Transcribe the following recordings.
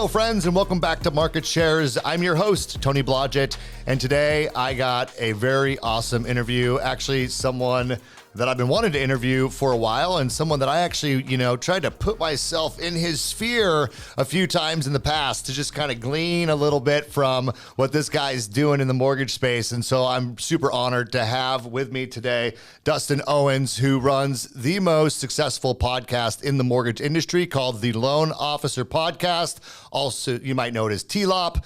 friends, and welcome back to Market Shares. I'm your host, Tony Blodgett, and today I got a very awesome interview. Actually, someone that I've been wanting to interview for a while, and someone that I actually, tried to put myself in his sphere a few times in the past to just kind of glean a little bit from what this guy's doing in the mortgage space. And so I'm super honored to have with me today Dustin Owens, who runs the most successful podcast in the mortgage industry called the Loan Officer Podcast. Also, you might know it as TLOP.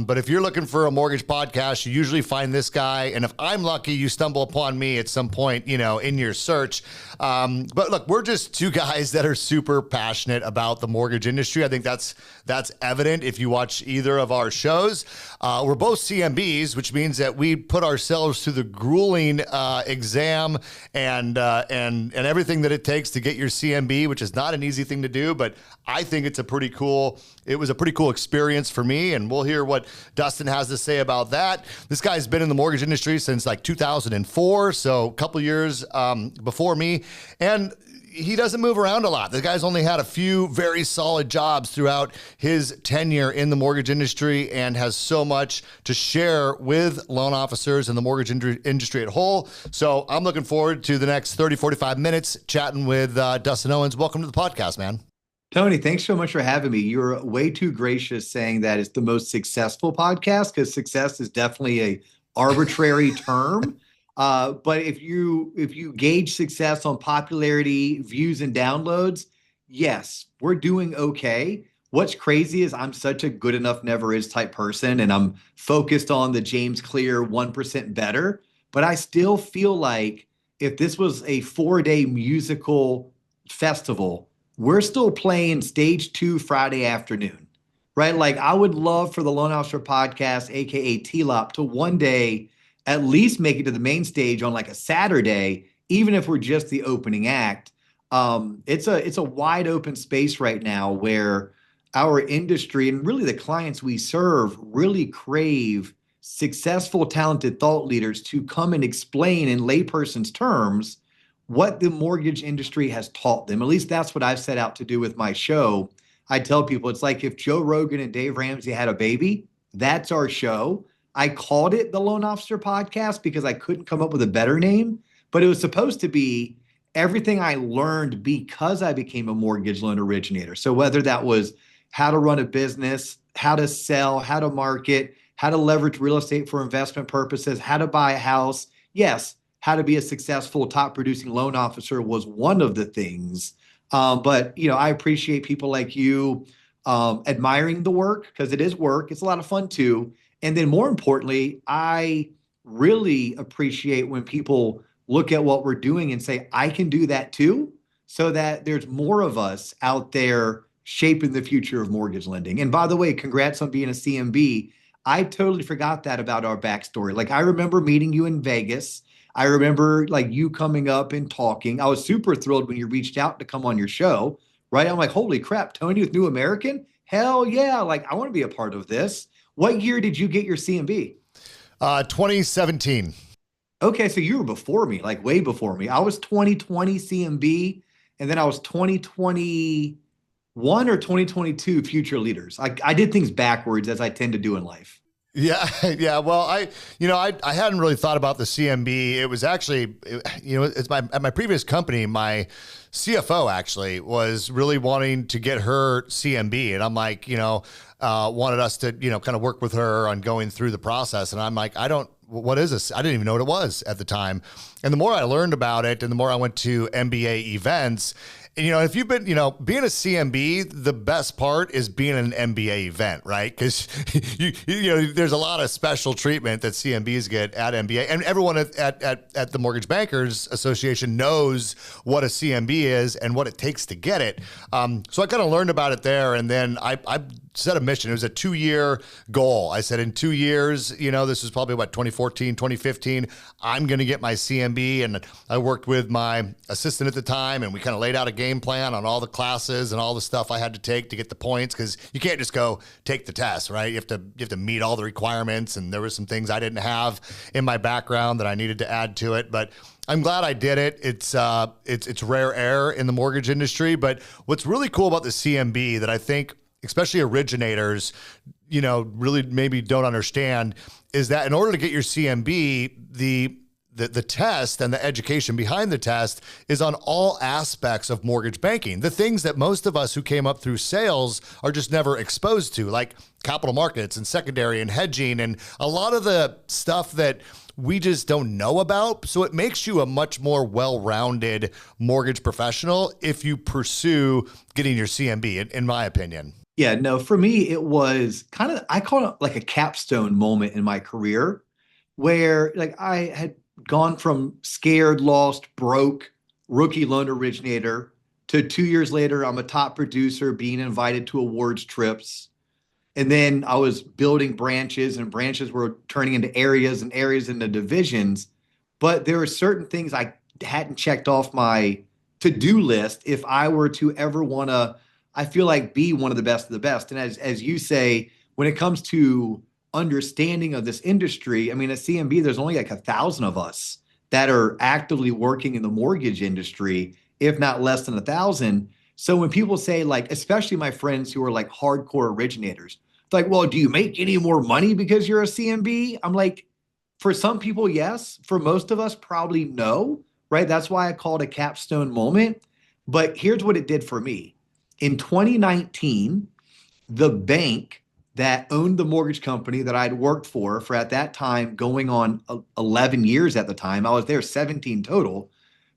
But if you're looking for a mortgage podcast, you usually find this guy. And if I'm lucky, you stumble upon me at some point, in your search. But look, we're just two guys that are super passionate about the mortgage industry. I think that's evident if you watch either of our shows. We're both CMBs, which means that we put ourselves through the grueling exam and everything that it takes to get your CMB, which is not an easy thing to do, but I think it was a pretty cool experience for me, and we'll hear what Dustin has to say about that. This guy's been in the mortgage industry since like 2004, so a couple years before me, and he doesn't move around a lot. The guy's only had a few very solid jobs throughout his tenure in the mortgage industry and has so much to share with loan officers and the mortgage industry at whole. So I'm looking forward to the next 30, 45 minutes chatting with Dustin Owens. Welcome to the podcast, man. Tony, thanks so much for having me. You're way too gracious saying that it's the most successful podcast, because success is definitely a arbitrary term. But if you gauge success on popularity, views, and downloads, yes, we're doing okay. What's crazy is I'm such a good enough never is type person, and I'm focused on the James Clear 1% better. But I still feel like if this was a 4-day musical festival, we're still playing stage 2 Friday afternoon, right? Like, I would love for the Loan Officer Podcast, AKA TLOP, to one day at least make it to the main stage on like a Saturday, even if we're just the opening act. It's a wide open space right now where our industry and really the clients we serve really crave successful, talented thought leaders to come and explain in layperson's terms what the mortgage industry has taught them. At least that's what I've set out to do with my show. I tell people it's like if Joe Rogan and Dave Ramsey had a baby, that's our show. I called it the Loan Officer Podcast because I couldn't come up with a better name, but it was supposed to be everything I learned because I became a mortgage loan originator. So whether that was how to run a business, how to sell, how to market, how to leverage real estate for investment purposes, how to buy a house. Yes, how to be a successful top producing loan officer was one of the things. But I appreciate people like you admiring the work, because it is work. It's a lot of fun too. And then more importantly, I really appreciate when people look at what we're doing and say, I can do that too, so that there's more of us out there shaping the future of mortgage lending. And by the way, congrats on being a CMB. I totally forgot that about our backstory. Like, I remember meeting you in Vegas. I remember like you coming up and talking. I was super thrilled when you reached out to come on your show, right? I'm like, holy crap, Tony with New American? Hell yeah. Like, I want to be a part of this. What year did you get your CMB? 2017. Okay, so you were before me, like way before me. I was 2020 CMB, and then I was 2021 or 2022 Future Leaders. I did things backwards, as I tend to do in life. Yeah. Well, I hadn't really thought about the CMB. It was actually, it's at my previous company, my CFO actually was really wanting to get her CMB, and I'm like, wanted us to, kind of work with her on going through the process. And I'm like, what is this? I didn't even know what it was at the time. And the more I learned about it and the more I went to MBA events, and, if you've been, being a CMB, the best part is being an MBA event, right? Because, there's a lot of special treatment that CMBs get at MBA, and everyone at the Mortgage Bankers Association knows what a CMB is and what it takes to get it. So I kind of learned about it there, and then I set a mission. It was a 2-year goal. I said in 2 years, this was probably 2014, 2015, I'm going to get my CMB. And I worked with my assistant at the time, and we kind of laid out a game plan on all the classes and all the stuff I had to take to get the points, because you can't just go take the test, right? You have to meet all the requirements, and there were some things I didn't have in my background that I needed to add to it. But I'm glad I did it. It's rare air in the mortgage industry. But what's really cool about the CMB that I think especially originators, really maybe don't understand is that in order to get your CMB, the test and the education behind the test is on all aspects of mortgage banking. The things that most of us who came up through sales are just never exposed to, like capital markets and secondary and hedging and a lot of the stuff that we just don't know about. So it makes you a much more well-rounded mortgage professional if you pursue getting your CMB, in my opinion. Yeah, no, for me, it was kind of, I call it like a capstone moment in my career where like I had gone from scared, lost, broke, rookie loan originator to 2 years later, I'm a top producer being invited to awards trips. And then I was building branches and branches were turning into areas and areas into divisions. But there were certain things I hadn't checked off my to-do list if I were to ever want to, I feel like, be one of the best of the best. And as you say, when it comes to understanding of this industry, I mean, at CMB, there's only like 1,000 of us that are actively working in the mortgage industry, if not less than 1,000. So when people say, like, especially my friends who are like hardcore originators, it's like, well, do you make any more money because you're a CMB? I'm like, for some people, yes. For most of us, probably no, right? That's why I call it a capstone moment. But here's what it did for me. In 2019, the bank that owned the mortgage company that I'd worked for at that time, going on 11 years at the time, I was there 17 total,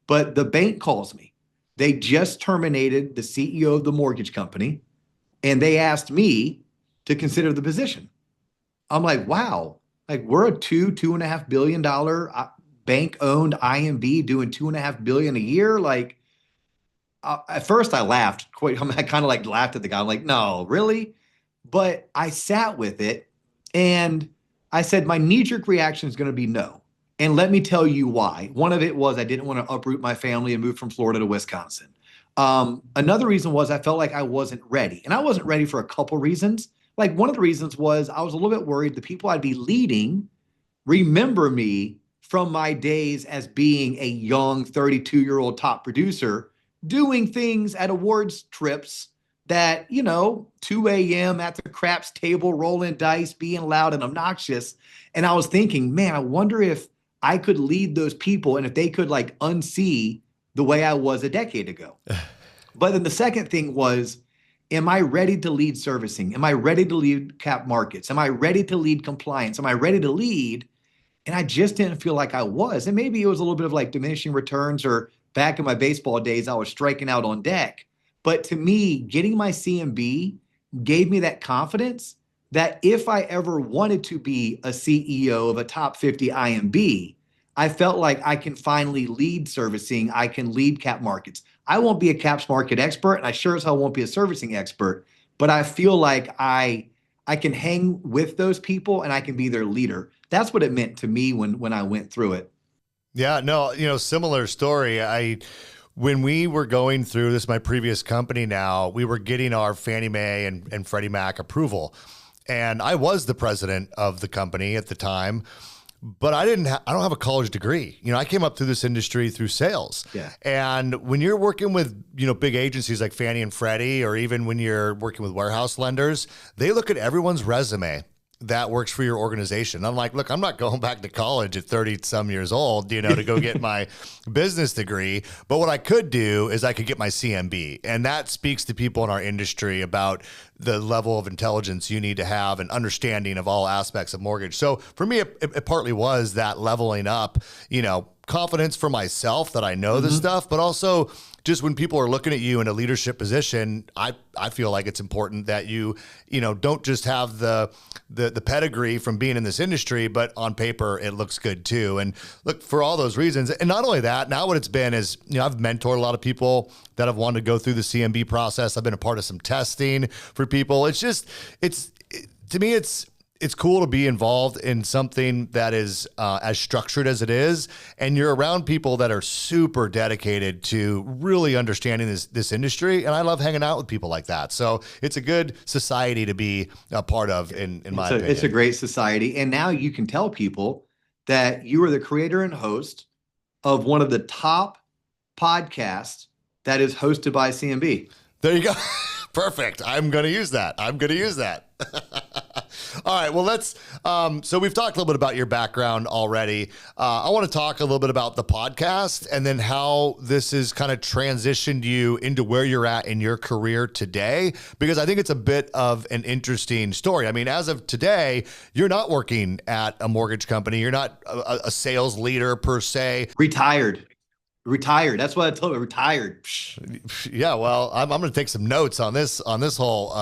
but the bank calls me. They just terminated the CEO of the mortgage company, and they asked me to consider the position. I'm like, wow, like we're a $2.5 billion bank-owned IMB doing $2.5 billion a year. Like, at first I laughed. I kind of like laughed at the guy. I'm like, no, really? But I sat with it and I said, my knee-jerk reaction is going to be no. And let me tell you why. One of it was I didn't want to uproot my family and move from Florida to Wisconsin. Another reason was I felt like I wasn't ready. And I wasn't ready for a couple reasons. Like one of the reasons was I was a little bit worried the people I'd be leading remember me from my days as being a young 32-year-old top producer doing things at awards trips that, 2 a.m. at the craps table, rolling dice, being loud and obnoxious. And I was thinking, man, I wonder if I could lead those people and if they could like unsee the way I was a decade ago. But then the second thing was, am I ready to lead servicing? Am I ready to lead cap markets? Am I ready to lead compliance? Am I ready to lead? And I just didn't feel like I was. And maybe it was a little bit of like diminishing returns, or back in my baseball days, I was striking out on deck. But to me, getting my CMB gave me that confidence that if I ever wanted to be a CEO of a top 50 IMB, I felt like I can finally lead servicing. I can lead cap markets. I won't be a caps market expert, and I sure as hell won't be a servicing expert, but I feel like I can hang with those people and I can be their leader. That's what it meant to me when I went through it. Yeah, no, similar story. When we were going through this, my previous company now, we were getting our Fannie Mae and Freddie Mac approval. And I was the president of the company at the time, but I don't have a college degree. I came up through this industry through sales. Yeah. And when you're working with, big agencies like Fannie and Freddie, or even when you're working with warehouse lenders, they look at everyone's resume that works for your organization. I'm like, look, I'm not going back to college at 30 some years old, to go get my business degree. But what I could do is I could get my CMB. And that speaks to people in our industry about the level of intelligence you need to have and understanding of all aspects of mortgage. So for me, it partly was that leveling up, confidence for myself that I know this stuff, but also just when people are looking at you in a leadership position, I feel like it's important that you don't just have the pedigree from being in this industry, but on paper it looks good too. And look, for all those reasons, and not only that, now what it's been is, I've mentored a lot of people that have wanted to go through the CMB process. I've been a part of some testing for people. To me, it's cool to be involved in something that is as structured as it is, and you're around people that are super dedicated to really understanding this industry, and I love hanging out with people like that. So it's a good society to be a part of, in my opinion. It's a great society, and now you can tell people that you are the creator and host of one of the top podcasts that is hosted by CMB. There you go. Perfect. I'm going to use that. All right. Well, so we've talked a little bit about your background already. I want to talk a little bit about the podcast and then how this has kind of transitioned you into where you're at in your career today, because I think it's a bit of an interesting story. I mean, as of today, you're not working at a mortgage company. You're not a sales leader per se. Retired. That's what I told her. Retired. Yeah, well, I'm going to take some notes on this whole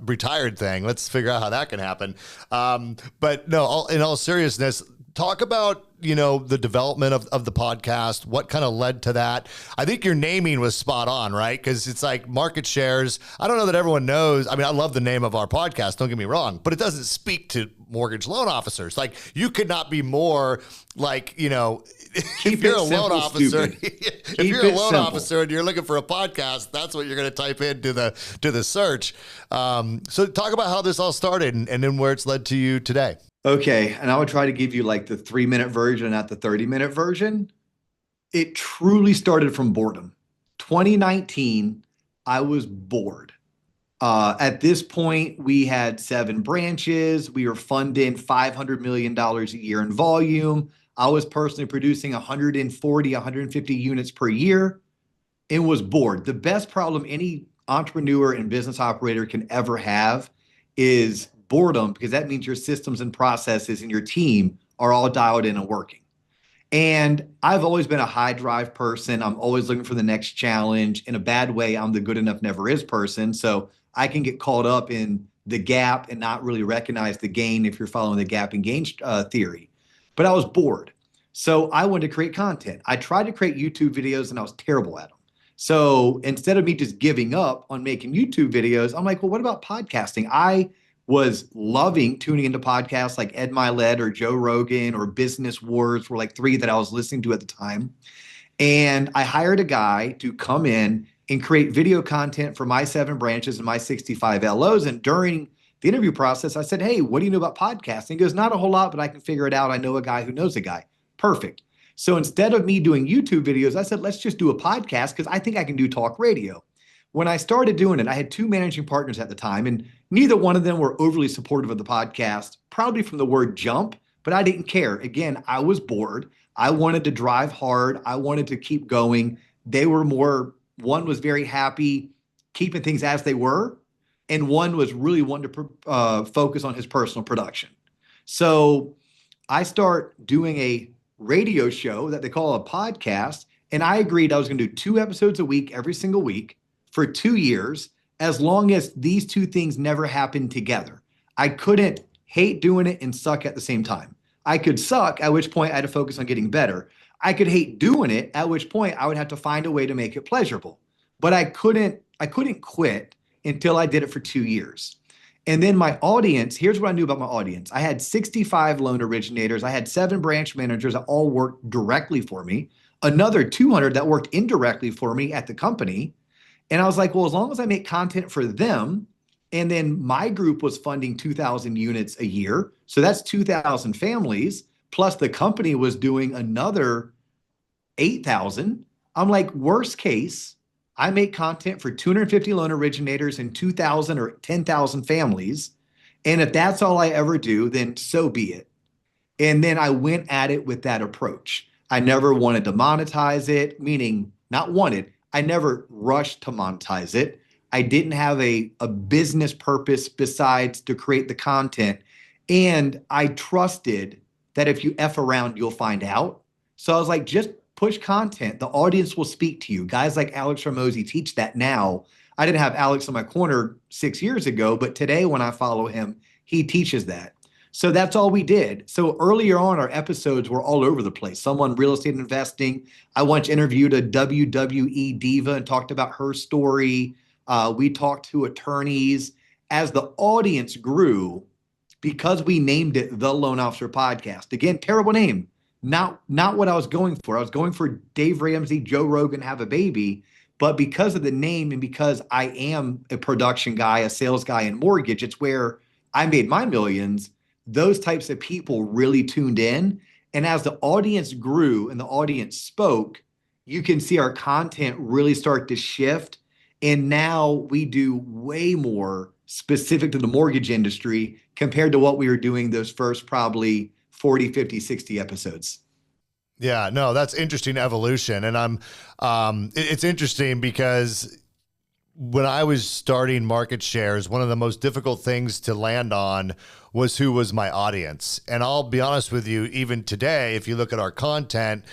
retired thing. Let's figure out how that can happen. But no, in all seriousness, talk about, the development of the podcast, what kind of led to that. I think your naming was spot on, right? Because it's like market shares. I don't know that everyone knows. I mean, I love the name of our podcast, don't get me wrong, but it doesn't speak to mortgage loan officers. Like, you could not be more like, if you're a loan officer, if you're a loan officer and you're looking for a podcast, that's what you're going to type into the search. So talk about how this all started and then where it's led to you today. Okay. And I would try to give you like the 3-minute version, not the 30-minute version. It truly started from boredom. 2019, I was bored. At this point, we had 7 branches. We were funding $500 million a year in volume. I was personally producing 140, 150 units per year and was bored. The best problem any entrepreneur and business operator can ever have is boredom, because that means your systems and processes and your team are all dialed in and working. And I've always been a high drive person. I'm always looking for the next challenge. In a bad way, I'm the good enough never is person. So I can get caught up in the gap and not really recognize the gain if you're following the gap and gain theory. But I was bored. So I wanted to create content. I tried to create YouTube videos and I was terrible at them. So instead of me just giving up on making YouTube videos, I'm like, well, what about podcasting? I was loving tuning into podcasts like Ed Milet or Joe Rogan or Business Wars were like 3 that I was listening to at the time. And I hired a guy to come in and create video content for my 7 branches and my 65 LOs. And during the interview process, I said, hey, what do you know about podcasting? He goes, not a whole lot, but I can figure it out. I know a guy who knows a guy. Perfect. So instead of me doing YouTube videos, I said, let's just do a podcast because I think I can do talk radio. When I started doing it, I had 2 managing partners at the time, and neither one of them were overly supportive of the podcast, probably from the word jump, but I didn't care. Again, I was bored. I wanted to drive hard. I wanted to keep going. They were more, one was very happy keeping things as they were, and one was really wanting to focus on his personal production. So I start doing a radio show that they call a podcast, and I agreed I was going to do 2 episodes a week every single week for 2 years, as long as these 2 things never happened together. I couldn't hate doing it and suck at the same time. I could suck, at which point I had to focus on getting better. I could hate doing it, at which point I would have to find a way to make it pleasurable. But I couldn't quit until I did it for 2 years. And then my audience, here's what I knew about my audience. I had 65 loan originators. I had 7 branch managers that all worked directly for me, another 200 that worked indirectly for me at the company. And I was like, well, as long as I make content for them, and then my group was funding 2,000 units a year. So that's 2,000 families, plus the company was doing another 8,000. I'm like, worst case, I make content for 250 loan originators and 2,000 or 10,000 families. And if that's all I ever do, then so be it. And then I went at it with that approach. I never wanted to monetize it, meaning not wanted. I never rushed to monetize it. I didn't have a business purpose besides to create the content. And I trusted that if you F around, you'll find out. So I was like, just push content. The audience will speak to you. Guys like Alex Ramosi teach that now. I didn't have Alex in my corner 6 years ago, but today when I follow him, he teaches that. So that's all we did. So earlier on, our episodes were all over the place. Someone real estate investing. I once interviewed a WWE diva and talked about her story. We talked to attorneys. As the audience grew, because we named it the Loan Officer Podcast. Again, terrible name. Not what I was going for. I was going for Dave Ramsey, Joe Rogan, Have a Baby. But because of the name and because I am a production guy, a sales guy in mortgage, it's where I made my millions. Those types of people really tuned in. And as the audience grew and the audience spoke, you can see our content really start to shift And now we do way more specific to the mortgage industry compared to what we were doing those first probably 40, 50, 60 episodes. Yeah, no, that's interesting evolution. And it's interesting because when I was starting market shares, one of the most difficult things to land on was who was my audience. And I'll be honest with you, even today, if you look at our content,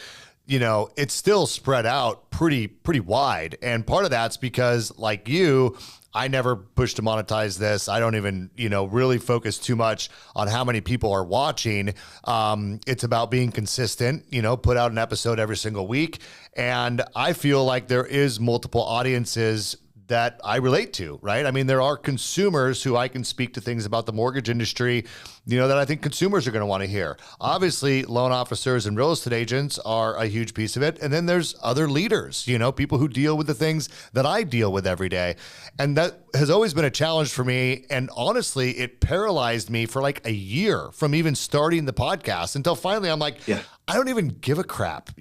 it's still spread out pretty wide. And part of that's because, like you, I never push to monetize this. I don't even, really focus too much on how many people are watching. It's about being consistent, put out an episode every single week. And I feel like there is multiple audiences that I relate to, right? I mean, there are consumers who I can speak to things about the mortgage industry, that I think consumers are going to want to hear. Obviously, loan officers and real estate agents are a huge piece of it. And then there's other leaders, people who deal with the things that I deal with every day. And that has always been a challenge for me. And honestly, it paralyzed me for like a year from even starting the podcast until finally I'm like, yeah, I don't even give a crap, at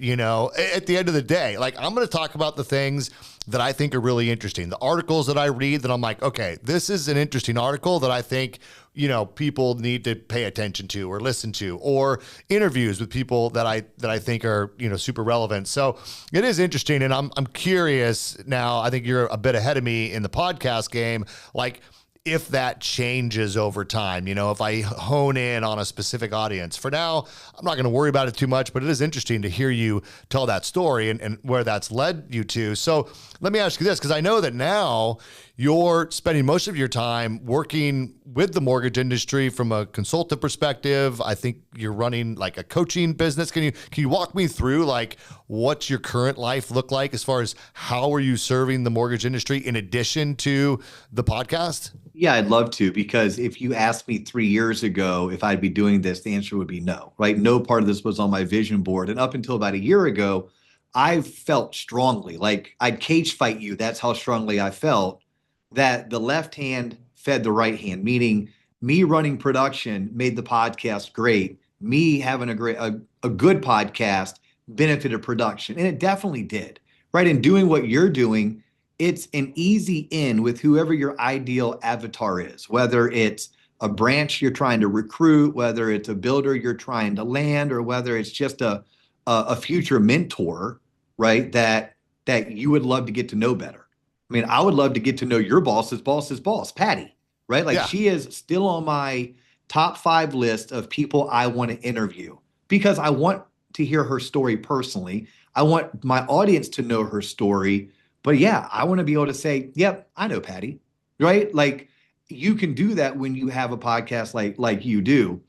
the end of the day. Like, I'm going to talk about the things that I think are really interesting. The articles that I read that I'm like, okay, this is an interesting article that I think, people need to pay attention to or listen to, or interviews with people that I think are, super relevant. So it is interesting. And I'm curious now. I think you're a bit ahead of me in the podcast game. Like, if that changes over time, if I hone in on a specific audience. For now, I'm not going to worry about it too much, but it is interesting to hear you tell that story and where that's led you to. So let me ask you this, because I know that now you're spending most of your time working with the mortgage industry from a consultant perspective. I think you're running like a coaching business. Can you walk me through like what's your current life look like as far as how are you serving the mortgage industry in addition to the podcast? Yeah, I'd love to, because if you asked me 3 years ago if I'd be doing this, the answer would be no, right? No part of this was on my vision board. And up until about a year ago, I felt strongly, like I'd cage fight you. That's how strongly I felt that the left hand fed the right hand, meaning me running production made the podcast great. Me having a good podcast benefited production. And it definitely did, right? And doing what you're doing, it's an easy in with whoever your ideal avatar is, whether it's a branch you're trying to recruit, whether it's a builder you're trying to land, or whether it's just a future mentor, right? That you would love to get to know better. I mean, I would love to get to know your boss's boss, Patty, right? Like, yeah, she is still on my top 5 list of people I want to interview because I want to hear her story personally. I want my audience to know her story. But yeah, I want to be able to say, yep, I know Patty, right? Like, you can do that when you have a podcast like you do.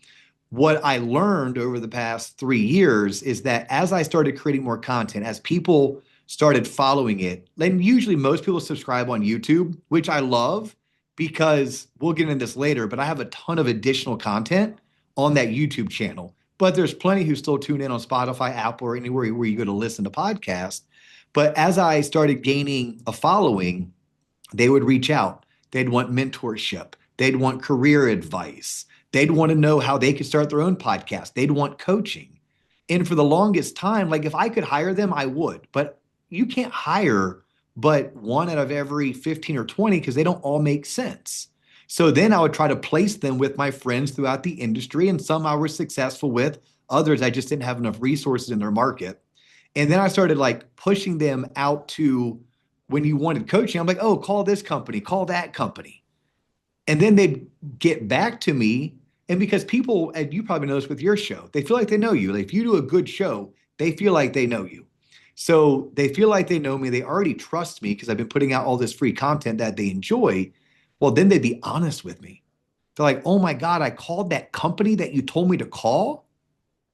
What I learned over the past 3 years is that as I started creating more content, as people started following it, then usually most people subscribe on YouTube, which I love because we'll get into this later, but I have a ton of additional content on that YouTube channel. But there's plenty who still tune in on Spotify, Apple, or anywhere where you go to listen to podcasts. But as I started gaining a following, they would reach out. They'd want mentorship. They'd want career advice. They'd want to know how they could start their own podcast. They'd want coaching. And for the longest time, like, if I could hire them, I would. But you can't hire but one out of every 15 or 20 because they don't all make sense. So then I would try to place them with my friends throughout the industry. And some I was successful with. Others, I just didn't have enough resources in their market. And then I started like pushing them out to, when you wanted coaching, I'm like, oh, call this company, call that company. And then they'd get back to me. And because people, and you probably know this with your show, they feel like they know you. Like, if you do a good show, they feel like they know you. So they feel like they know me. They already trust me because I've been putting out all this free content that they enjoy. Well, then they'd be honest with me. They're like, oh my God, I called that company that you told me to call.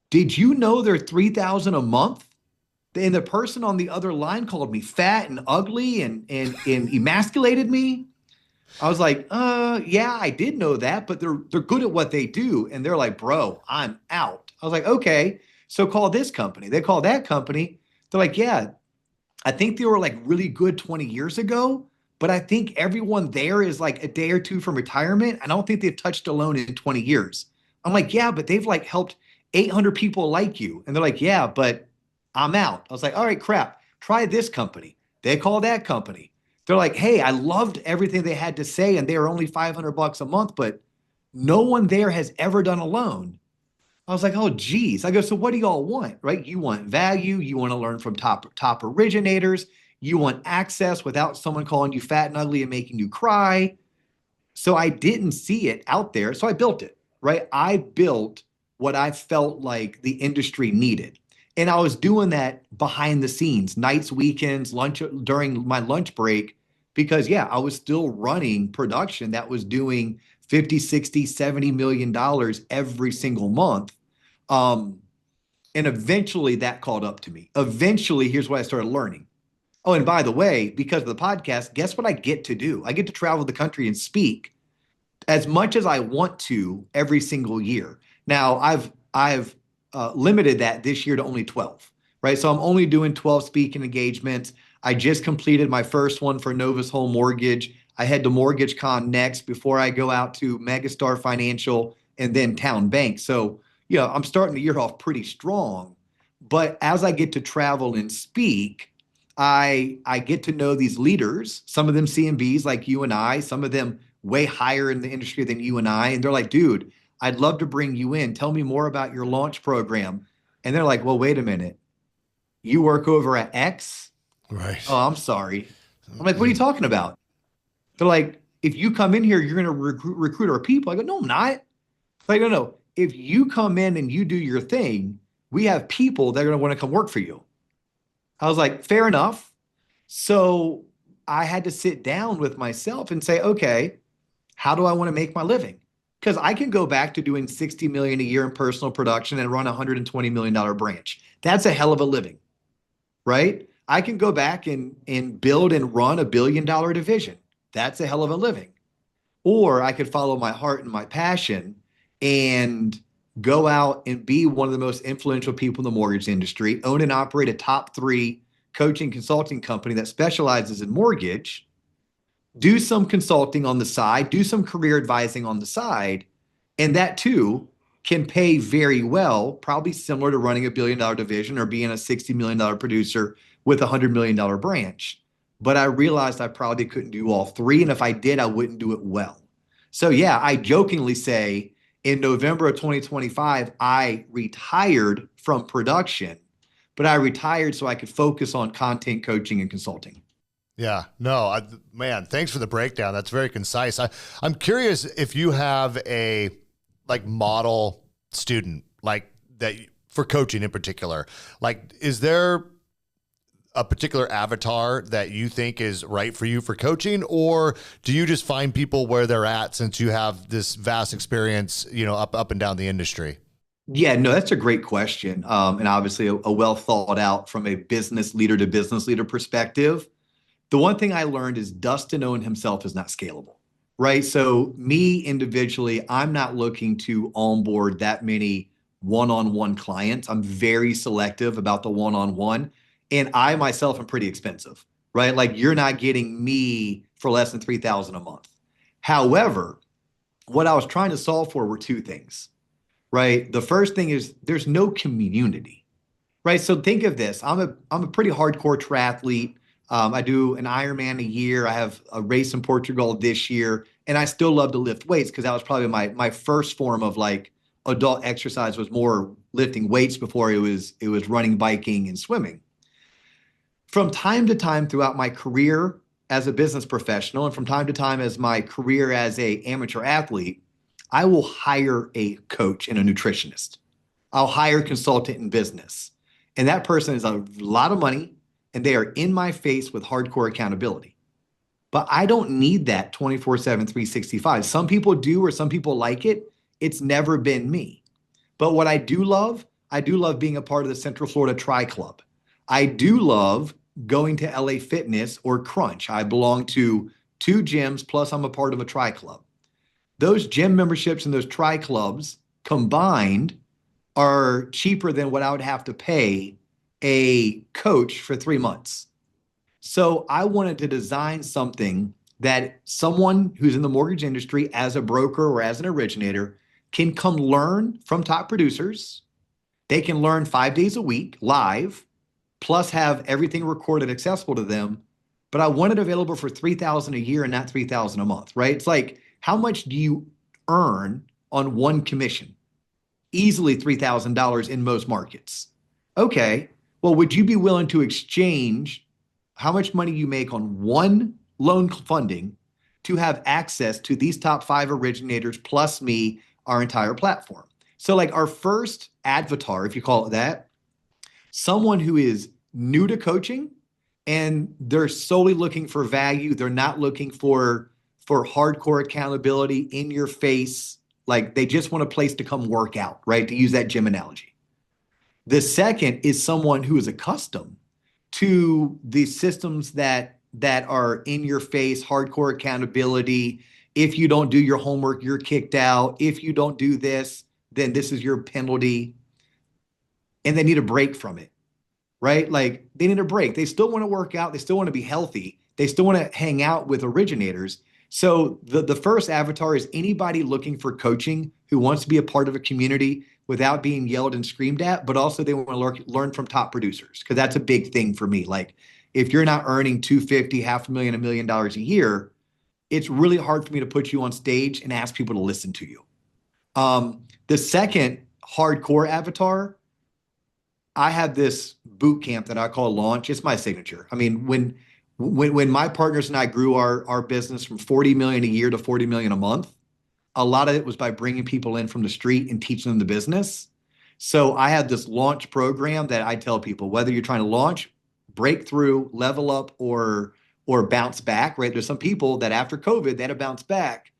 Did you know they're $3,000 a month? And the person on the other line called me fat and ugly and emasculated me. I was like, yeah, I did know that, but they're good at what they do. And they're like, bro, I'm out. I was like, okay, so call this company. They call that company. They're like, yeah, I think they were like really good 20 years ago, but I think everyone there is like a day or two from retirement. I don't think they've touched a loan in 20 years. I'm like, yeah, but they've like helped 800 people like you. And they're like, yeah, but I'm out. I was like, all right, crap. Try this company. They call that company. They're like, hey, I loved everything they had to say, and they were only $500 a month, but no one there has ever done a loan. I was like, oh, geez. I go, so what do y'all want, right? You want value. You want to learn from top originators. You want access without someone calling you fat and ugly and making you cry. So I didn't see it out there. So I built it, right? I built what I felt like the industry needed. And I was doing that behind the scenes, nights, weekends, lunch, during my lunch break, because yeah, I was still running production that was doing 50, 60, 70 million dollars every single month. Um, and eventually that caught up to me. Eventually, here's what I started learning. Oh, and by the way, because of the podcast, guess what I get to do? I get to travel the country and speak as much as I want to every single year. Now, I've limited that this year to only 12, right? So I'm only doing 12 speaking engagements. I just completed my first one for Novus Home Mortgage. I head to Mortgage Con next before I go out to Megastar Financial and then Town Bank. So, I'm starting the year off pretty strong. But as I get to travel and speak, I get to know these leaders, some of them CMBs like you and I, some of them way higher in the industry than you and I. And they're like, dude, I'd love to bring you in. Tell me more about your launch program. And they're like, well, wait a minute. You work over at X? Right. Oh, I'm sorry. I'm like, what are you talking about? They're like, if you come in here, you're going to recruit our people. I go, no, I'm not. Like, no. If you come in and you do your thing, we have people that are going to want to come work for you. I was like, fair enough. So I had to sit down with myself and say, okay, how do I want to make my living? Because I can go back to doing 60 million a year in personal production and run a $120 million branch. That's a hell of a living, right? I can go back and build and run $1 billion division. That's a hell of a living. Or I could follow my heart and my passion and go out and be one of the most influential people in the mortgage industry, own and operate a top 3 coaching consulting company that specializes in mortgage, do some consulting on the side, do some career advising on the side, and that too can pay very well, probably similar to running a $1 billion division or being a $60 million producer with a $100 million branch. But I realized I probably couldn't do all 3. And if I did, I wouldn't do it well. So yeah, I jokingly say in November of 2025, I retired from production, but I retired so I could focus on content coaching and consulting. Yeah, no, man, thanks for the breakdown. That's very concise. I'm curious if you have a model student like that for coaching in particular. Like, is there a particular avatar that you think is right for you for coaching, or do you just find people where they're at since you have this vast experience, up and down the industry? Yeah, no, that's a great question. And obviously a well thought out from a business leader to business leader perspective. The one thing I learned is Dustin Owen himself is not scalable, right? So me individually, I'm not looking to onboard that many one-on-one clients. I'm very selective about the one-on-one. And I myself am pretty expensive, right? Like you're not getting me for less than 3,000 a month. However, what I was trying to solve for were 2 things, right? The first thing is there's no community, right? So think of this. I'm a pretty hardcore triathlete. I do an Ironman a year. I have a race in Portugal this year, and I still love to lift weights because that was probably my first form of adult exercise was more lifting weights before it was running, biking, and swimming. From time to time throughout my career as a business professional, and from time to time as my career as a amateur athlete, I will hire a coach and a nutritionist. I'll hire a consultant in business, and that person is a lot of money. And they are in my face with hardcore accountability. But I don't need that 24/7, 365. Some people do, or some people like it. It's never been me. But what I do love being a part of the Central Florida Tri Club. I do love going to LA Fitness or Crunch. I belong to 2 gyms, plus I'm a part of a Tri Club. Those gym memberships and those Tri Clubs combined are cheaper than what I would have to pay a coach for 3 months. So I wanted to design something that someone who's in the mortgage industry as a broker or as an originator can come learn from top producers. They can learn 5 days a week live, plus have everything recorded accessible to them but I want it available for 3,000 a year and not 3,000 a month, right? It's like, how much do you earn on one commission? Easily $3,000 in most markets. Okay, well, would you be willing to exchange how much money you make on one loan funding to have access to these top 5 originators plus me, our entire platform? So like our first avatar, if you call it that, someone who is new to coaching and they're solely looking for value. They're not looking for hardcore accountability in your face. Like they just want a place to come work out, right? To use that gym analogy. The second is someone who is accustomed to the systems that are in your face, hardcore accountability. If you don't do your homework, you're kicked out. If you don't do this, then this is your penalty. And they need a break from it, right? Like they need a break. They still want to work out. They still want to be healthy. They still want to hang out with originators. So the first avatar is anybody looking for coaching who wants to be a part of a community without being yelled and screamed at, but also they want to learn from top producers, because that's a big thing for me. Like if you're not earning 250, $500,000, $1 million a year, it's really hard for me to put you on stage and ask people to listen to you. The second hardcore avatar, I have this boot camp that I call Launch. It's my signature. I mean, when my partners and I grew our business from 40 million a year to 40 million a month, a lot of it was by bringing people in from the street and teaching them the business. So I have this launch program that I tell people, whether you're trying to launch, break through, level up, or bounce back, right? There's some people that after COVID, they had to bounce back.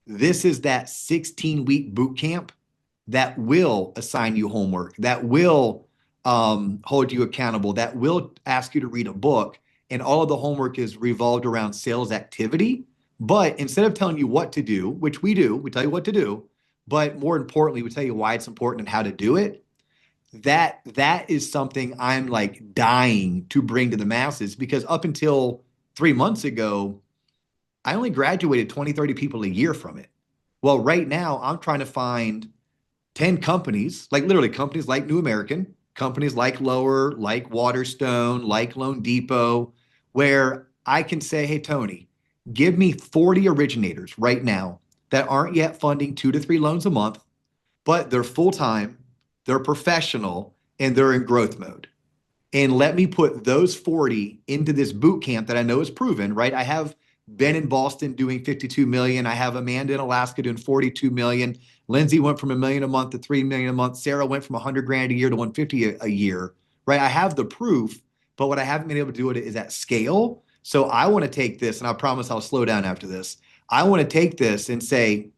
This is that 16-week boot camp that will assign you homework, that will hold you accountable, that will ask you to read a book. And all of the homework is revolved around sales activity. But instead of telling you what to do, which we do, we tell you what to do, but more importantly, we tell you why it's important and how to do it. That is something I'm like dying to bring to the masses, because up until 3 months ago, I only graduated 20, 30 people a year from it. Well, right now I'm trying to find 10 companies, like literally companies like New American, companies like Lower, like Waterstone, like Loan Depot, where I can say, hey, Tony, give me 40 originators right now that aren't yet funding 2 to 3 loans a month, but they're full-time, they're professional, and they're in growth mode. And let me put those 40 into this boot camp that I know is proven, right? I have Ben in Boston doing 52 million. I have Amanda in Alaska doing 42 million. Lindsay went from $1 million a month to $3 million a month. Sarah went from 100 grand a year to 150 a year, right? I have the proof, but what I haven't been able to do it is at scale. So I want to take this, and I promise I'll slow down after this. I want to take this and say,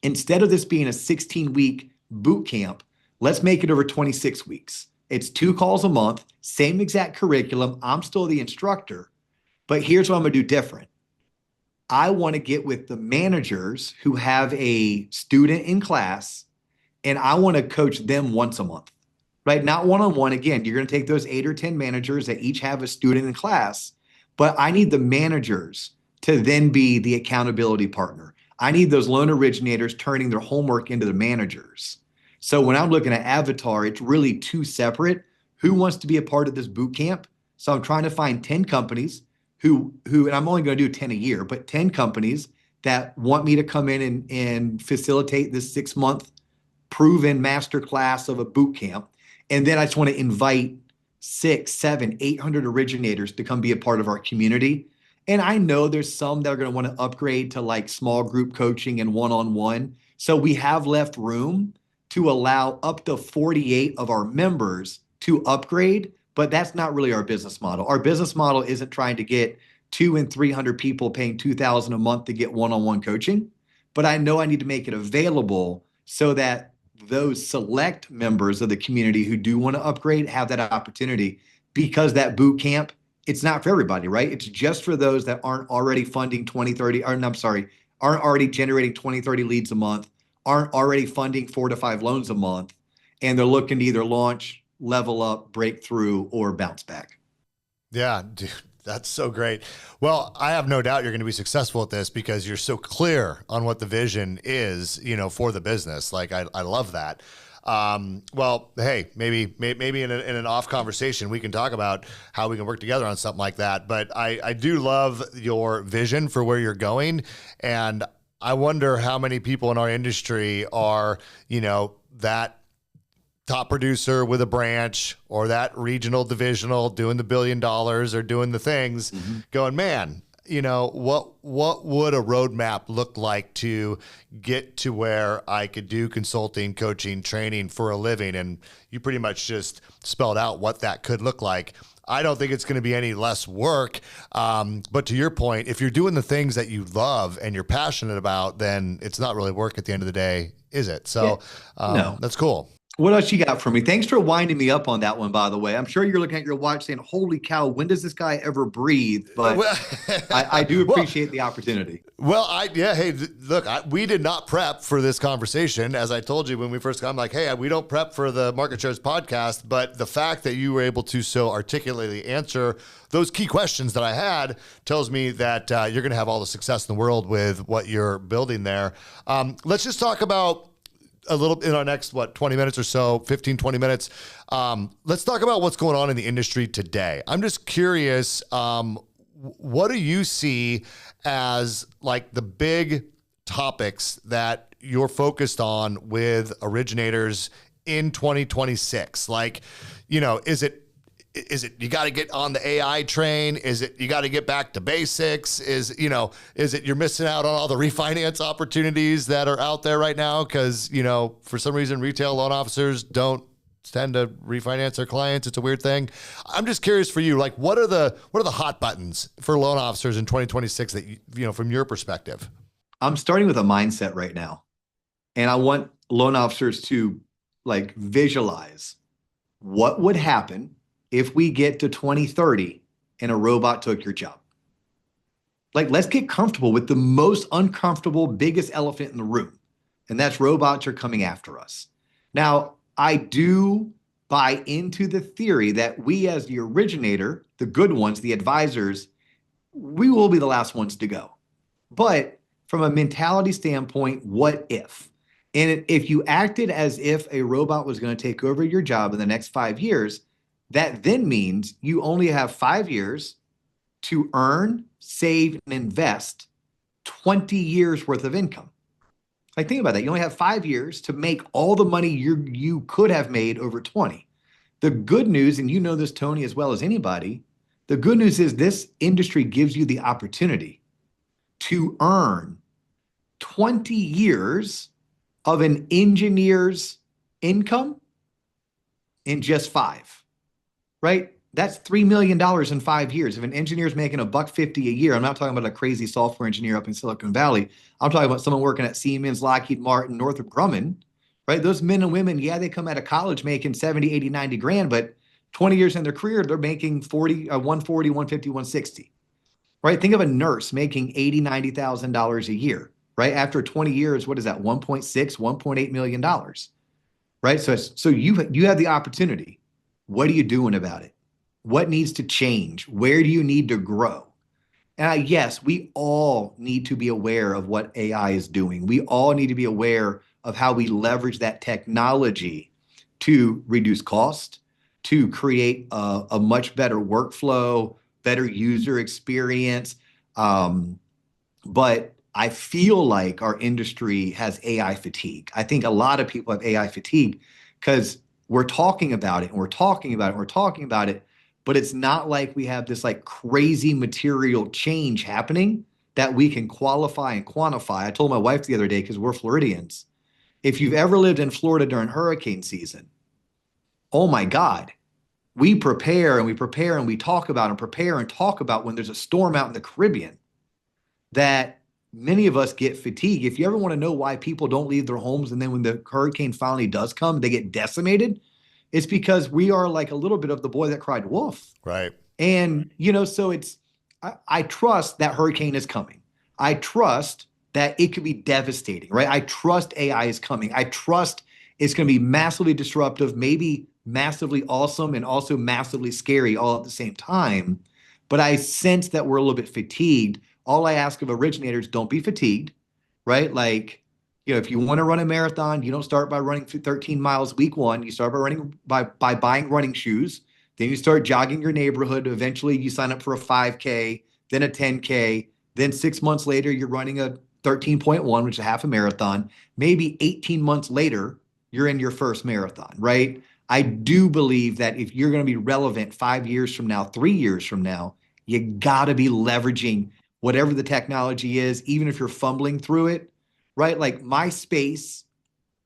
instead of this being a 16-week boot camp, let's make it over 26 weeks. It's 2 calls a month, same exact curriculum. I'm still the instructor, but here's what I'm going to do different. I want to get with the managers who have a student in class, and I want to coach them once a month, right? Not one-on-one. Again, you're going to take those 8 or 10 managers that each have a student in class, but I need the managers to then be the accountability partner. I need those loan originators turning their homework into the managers. So when I'm looking at Avatar, it's really 2 separate. Who wants to be a part of this boot camp? So I'm trying to find 10 companies who, and I'm only going to do 10 a year, but 10 companies that want me to come in and facilitate this 6-month proven masterclass of a boot camp. And then I just want to invite 6, 7, 800 originators to come be a part of our community. And I know there's some that are going to want to upgrade to like small group coaching and one-on-one. So we have left room to allow up to 48 of our members to upgrade, but that's not really our business model. Our business model isn't trying to get 200 and 300 people paying $2,000 a month to get one-on-one coaching, but I know I need to make it available so that those select members of the community who do want to upgrade have that opportunity, because that boot camp, it's not for everybody, right? It's just for those that aren't already funding 20, 30, or I'm sorry, aren't already generating 20, 30 leads a month, aren't already funding 4 to 5 loans a month, and they're looking to either launch, level up, break through, or bounce back. Yeah, dude, that's so great. Well, I have no doubt you're going to be successful at this because you're so clear on what the vision is, for the business. Like, I love that. Well, hey, maybe in an off conversation, we can talk about how we can work together on something like that. But I do love your vision for where you're going. And I wonder how many people in our industry are, that top producer with a branch or that regional divisional doing the $1 billion or doing the things going, man, what would a roadmap look like to get to where I could do consulting, coaching, training for a living? And you pretty much just spelled out what that could look like. I don't think it's going to be any less work. But to your point, if you're doing the things that you love and you're passionate about, then it's not really work at the end of the day, is it? So No. That's cool. What else you got for me? Thanks for winding me up on that one, by the way. I'm sure you're looking at your watch saying, holy cow, when does this guy ever breathe? But I do appreciate the opportunity. Well, hey, look, we did not prep for this conversation. As I told you when we first got, I'm like, hey, we don't prep for the Market Shares podcast, but the fact that you were able to so articulately answer those key questions that I had tells me that you're going to have all the success in the world with what you're building there. Let's just talk about a little in our next 20 minutes or so, 15, 20 minutes. Let's talk about what's going on in the industry today. I'm just curious, what do you see as like the big topics that you're focused on with originators in 2026? Like, is it you got to get on the AI train? Is it you got to get back to basics? Is it you're missing out on all the refinance opportunities that are out there right now? Because, for some reason, retail loan officers don't tend to refinance their clients. It's a weird thing. I'm just curious for you, like, what are the hot buttons for loan officers in 2026 that, from your perspective? I'm starting with a mindset right now. And I want loan officers to visualize what would happen if we get to 2030 and a robot took your job. Let's get comfortable with the most uncomfortable, biggest elephant in the room. And that's robots are coming after us. Now, I do buy into the theory that we as the originator, the good ones, the advisors, we will be the last ones to go. But from a mentality standpoint, what if? And if you acted as if a robot was going to take over your job in the next 5 years, that then means you only have 5 years to earn, save, and invest 20 years worth of income. Think about that. You only have 5 years to make all the money you could have made over 20. The good news, and you know this, Tony, as well as anybody, the good news is this industry gives you the opportunity to earn 20 years of an engineer's income in just 5. Right? That's $3 million in 5 years. If an engineer is making $150 a year, I'm not talking about a crazy software engineer up in Silicon Valley. I'm talking about someone working at Siemens, Lockheed Martin, Northrop Grumman, right? Those men and women, they come out of college making 70, 80, 90 grand, but 20 years in their career, they're making 140, 150, 160, right? Think of a nurse making $80,000, $90,000 a year, right? After 20 years, what is that? 1.6, $1.8 million, right? So you have the opportunity. What are you doing about it? What needs to change? Where do you need to grow? And yes, we all need to be aware of what AI is doing. We all need to be aware of how we leverage that technology to reduce cost, to create a much better workflow, better user experience. But I feel like our industry has AI fatigue. I think a lot of people have AI fatigue because we're talking about it and we're talking about it and we're talking about it, but it's not like we have this crazy material change happening that we can qualify and quantify. I told my wife the other day, because we're Floridians, if you've ever lived in Florida during hurricane season, oh my God, we prepare and we prepare and we talk about and prepare and talk about when there's a storm out in the Caribbean that many of us get fatigued. If you ever want to know why people don't leave their homes and then when the hurricane finally does come, they get decimated, it's because we are like a little bit of the boy that cried wolf. Right. And, so I trust that hurricane is coming. I trust that it could be devastating, right? I trust AI is coming. I trust it's going to be massively disruptive, maybe massively awesome and also massively scary all at the same time. But I sense that we're a little bit fatigued. All I ask of originators, don't be fatigued, right? If you want to run a marathon, you don't start by running 13 miles week one. You start by running by buying running shoes. Then you start jogging your neighborhood. Eventually, you sign up for a 5K, then a 10K. Then 6 months later, you're running a 13.1, which is a half a marathon. Maybe 18 months later, you're in your first marathon, right? I do believe that if you're going to be relevant 5 years from now, 3 years from now, you got to be leveraging whatever the technology is, even if you're fumbling through it, right? Like MySpace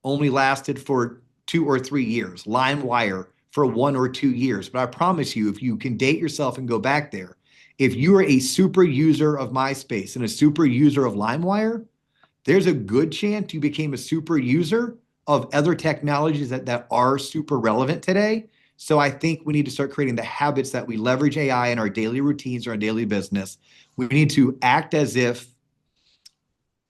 only lasted for 2 or 3 years, LimeWire for 1 or 2 years. But I promise you, if you can date yourself and go back there, if you are a super user of MySpace and a super user of LimeWire, there's a good chance you became a super user of other technologies that are super relevant today. So I think we need to start creating the habits that we leverage AI in our daily routines or our daily business. We need to act as if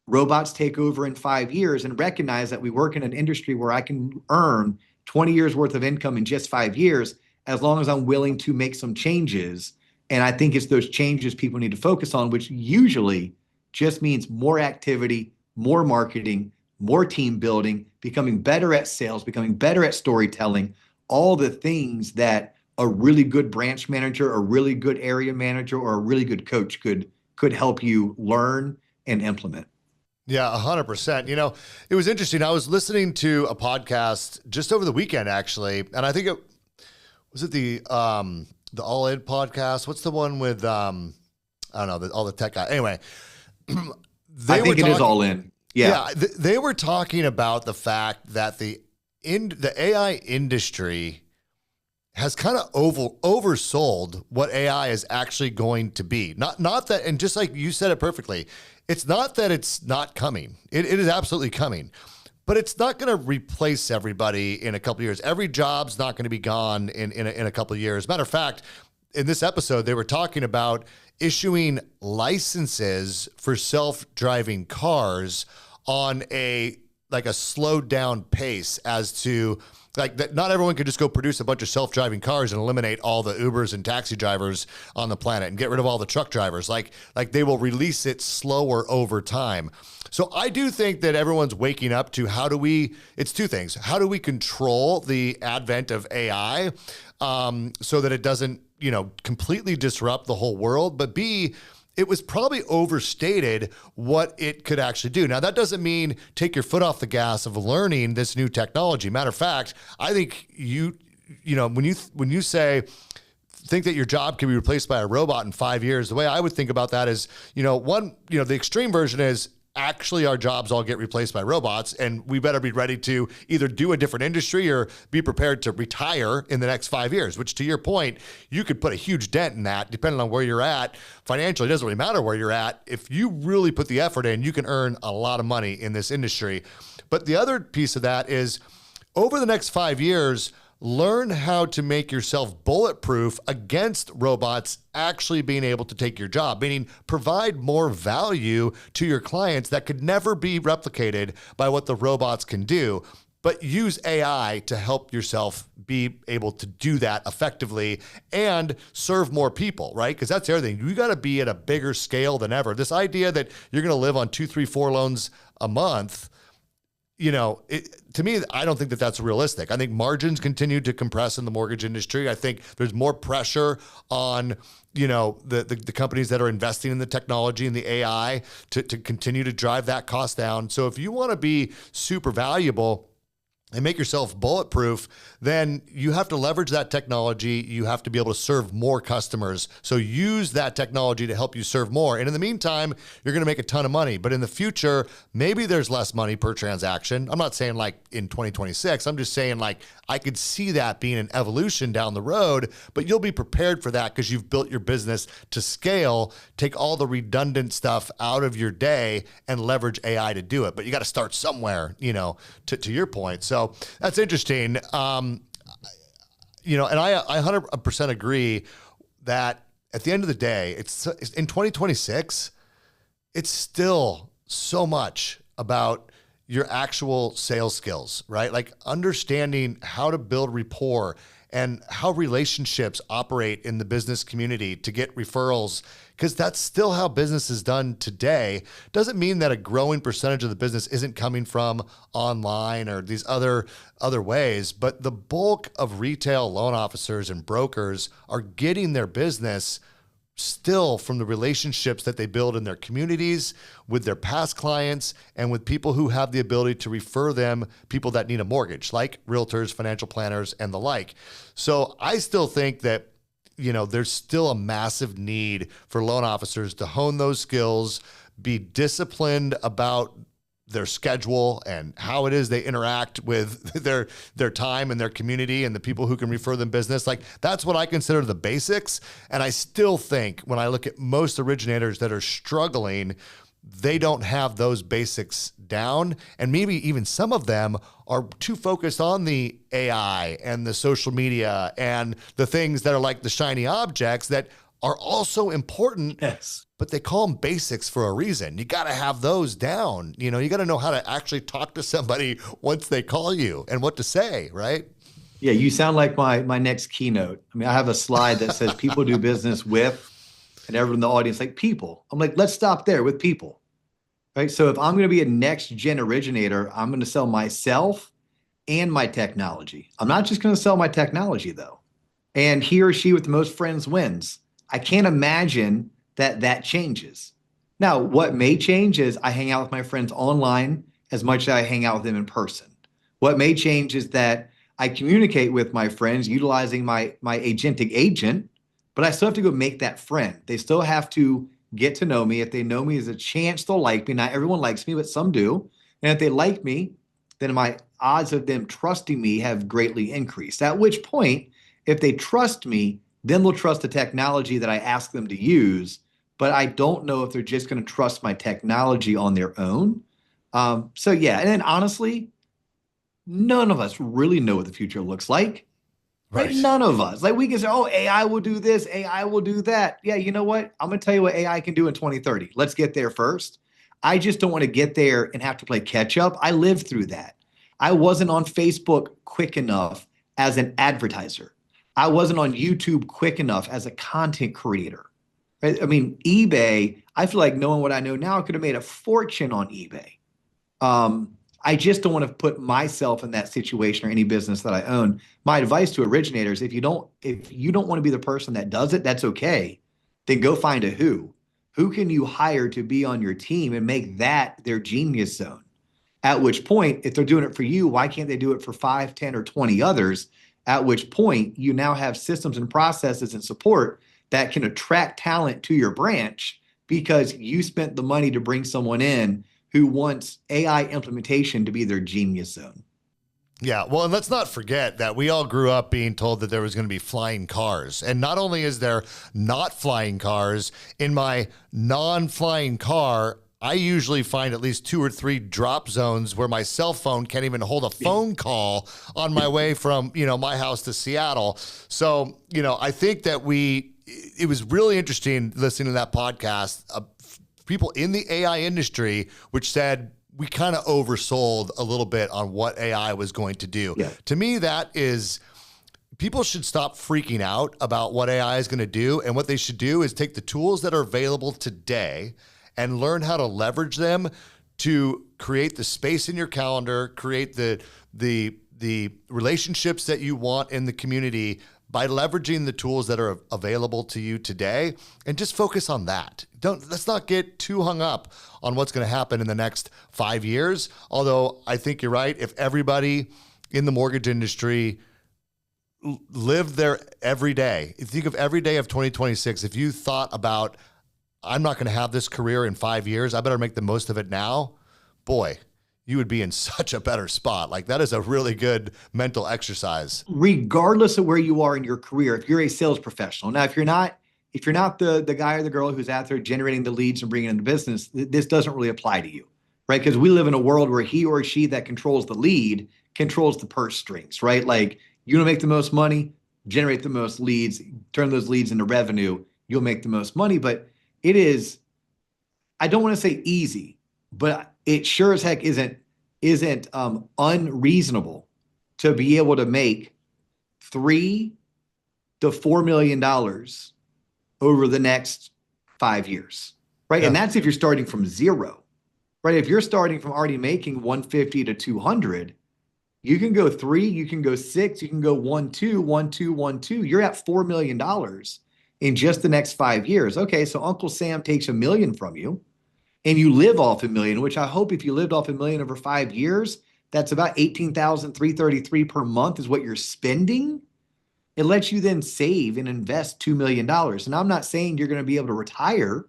robots take over in 5 years and recognize that we work in an industry where I can earn 20 years worth of income in just 5 years, as long as I'm willing to make some changes. And I think it's those changes people need to focus on, which usually just means more activity, more marketing, more team building, becoming better at sales, becoming better at storytelling, all the things that a really good branch manager, a really good area manager, or a really good coach could help you learn and implement. Yeah, 100%. It was interesting. I was listening to a podcast just over the weekend, actually, and I think it was the All In podcast. What's the one with I don't know, all the tech guys. Anyway, I think it is All In. Yeah, they were talking about the fact that the AI industry has kind of oversold what AI is actually going to be. Not that, and just like you said it perfectly, it's not that it's not coming. It is absolutely coming, but it's not going to replace everybody in a couple of years. Every job's not going to be gone in a couple of years. Matter of fact, in this episode, they were talking about issuing licenses for self-driving cars on a slowed down pace, as to that not everyone could just go produce a bunch of self-driving cars and eliminate all the Ubers and taxi drivers on the planet and get rid of all the truck drivers. Like they will release it slower over time. So I do think that everyone's waking up to it's two things. How do we control the advent of AI so that it doesn't, completely disrupt the whole world? But B, it was probably overstated what it could actually do. Now, that doesn't mean take your foot off the gas of learning this new technology. Matter of fact, I think when you say think that your job can be replaced by a robot in 5 years, the way I would think about that is, the extreme version is actually our jobs all get replaced by robots, and we better be ready to either do a different industry or be prepared to retire in the next 5 years, which, to your point, you could put a huge dent in that depending on where you're at financially. It doesn't really matter where you're at. If you really put the effort in, you can earn a lot of money in this industry. But the other piece of that is, over the next 5 years, learn how to make yourself bulletproof against robots actually being able to take your job, meaning provide more value to your clients that could never be replicated by what the robots can do. But use AI to help yourself be able to do that effectively and serve more people, right? Because that's the other thing. You got to be at a bigger scale than ever. This idea that you're going to live on 2, 3, 4 loans a month, to me, I don't think that that's realistic. I think margins continue to compress in the mortgage industry. I think there's more pressure on, the companies that are investing in the technology and the AI to continue to drive that cost down. So if you want to be super valuable and make yourself bulletproof, then you have to leverage that technology. You have to be able to serve more customers. So use that technology to help you serve more. And in the meantime, you're going to make a ton of money. But in the future, maybe there's less money per transaction. I'm not saying like in 2026. I'm just saying I could see that being an evolution down the road, but you'll be prepared for that because you've built your business to scale, take all the redundant stuff out of your day and leverage AI to do it. But you got to start somewhere, to your point. So that's interesting. And I 100% agree that at the end of the day, it's in 2026, it's still so much about your actual sales skills, right? Like understanding how to build rapport and how relationships operate in the business community to get referrals, because that's still how business is done today. Doesn't mean that a growing percentage of the business isn't coming from online or these other ways, but the bulk of retail loan officers and brokers are getting their business still from the relationships that they build in their communities, with their past clients, and with people who have the ability to refer them people that need a mortgage, like realtors, financial planners, and the like. So I still think that, there's still a massive need for loan officers to hone those skills, be disciplined about their schedule and how it is they interact with their time and their community and the people who can refer them business. Like, that's what I consider the basics. And I still think when I look at most originators that are struggling, they don't have those basics down. And maybe even some of them are too focused on the AI and the social media and the things that are like the shiny objects that are also important. Yes. But they call them basics for a reason. You got to have those down. You got to know how to actually talk to somebody once they call you and what to say, right? Yeah, you sound like my next keynote. I mean, I have a slide that says people do business with, and everyone in the audience like people. I'm like, let's stop there with people, right? So if I'm going to be a next gen originator, I'm going to sell myself and my technology. I'm not just going to sell my technology though. And he or she with the most friends wins. I can't imagine that changes. Now, what may change is I hang out with my friends online as much as I hang out with them in person. What may change is that I communicate with my friends utilizing my agentic agent, but I still have to go make that friend. They still have to get to know me. If they know me, there's a chance they'll like me. Not everyone likes me, but some do. And if they like me, then my odds of them trusting me have greatly increased. At which point, if they trust me, then they'll trust the technology that I ask them to use. But I don't know if they're just going to trust my technology on their own. So yeah, and then honestly, none of us really know what the future looks like. Right? None of us. Like, we can say, oh, AI will do this, AI will do that. Yeah, you know what? I'm going to tell you what AI can do in 2030. Let's get there first. I just don't want to get there and have to play catch up. I lived through that. I wasn't on Facebook quick enough as an advertiser. I wasn't on YouTube quick enough as a content creator. Right? I mean, eBay, I feel like knowing what I know now, I could have made a fortune on eBay. I just don't want to put myself in that situation or any business that I own. My advice to originators, if you don't want to be the person that does it, that's okay. Then go find a who. Who can you hire to be on your team and make that their genius zone? At which point, if they're doing it for you, why can't they do it for 5, 10, or 20 others? At which point, you now have systems and processes and support that can attract talent to your branch because you spent the money to bring someone in who wants AI implementation to be their genius zone. Yeah, well, and let's not forget that we all grew up being told that there was going to be flying cars. And not only is there not flying cars, in my non-flying car, I usually find at least 2 or 3 drop zones where my cell phone can't even hold a phone call on my way from, my house to Seattle. So, I think that it was really interesting listening to that podcast, people in the AI industry, which said we kind of oversold a little bit on what AI was going to do. Yeah. To me, that is, people should stop freaking out about what AI is going to do. And what they should do is take the tools that are available today and learn how to leverage them to create the space in your calendar, create the relationships that you want in the community by leveraging the tools that are available to you today, and just focus on that. Let's not get too hung up on what's going to happen in the next 5 years. Although I think you're right. If everybody in the mortgage industry lived there every day, if you think of every day of 2026, if you thought about, I'm not going to have this career in 5 years, I better make the most of it now, boy, you would be in such a better spot. Like, that is a really good mental exercise. Regardless of where you are in your career, if you're a sales professional. Now, if you're not the guy or the girl who's out there generating the leads and bringing in the business, this doesn't really apply to you, right? Because we live in a world where he or she that controls the lead controls the purse strings, right? Like, you want to make the most money, generate the most leads, turn those leads into revenue, you'll make the most money. But it is, I don't want to say easy, but it sure as heck isn't unreasonable to be able to make $3 to $4 million over the next 5 years, right? Yeah. And that's if you're starting from zero, right? If you're starting from already making 150 to 200, you can go 3, you can go 6, you can go 1, 2, 1, 2, 1, 2. You're at $4 million in just the next 5 years. Okay, so Uncle Sam takes $1 million from you and you live off $1 million, which I hope if you lived off $1 million over 5 years, that's about $18,333 per month is what you're spending. It lets you then save and invest $2 million. And I'm not saying you're going to be able to retire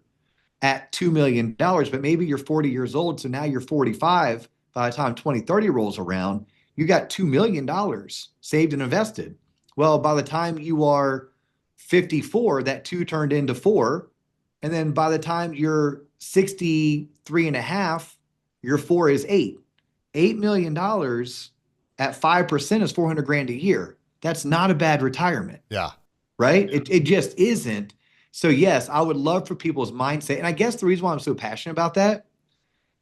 at $2 million, but maybe you're 40 years old. So now you're 45 by the time 2030 rolls around, you got $2 million saved and invested. Well, by the time you are 54, that 2 turned into 4. And then by the time you're 63 and a half, your 4 is 8. $8 million at 5% is 400 grand a year. That's not a bad retirement. Yeah. Right? It just isn't. So yes, I would love for people's mindset. And I guess the reason why I'm so passionate about that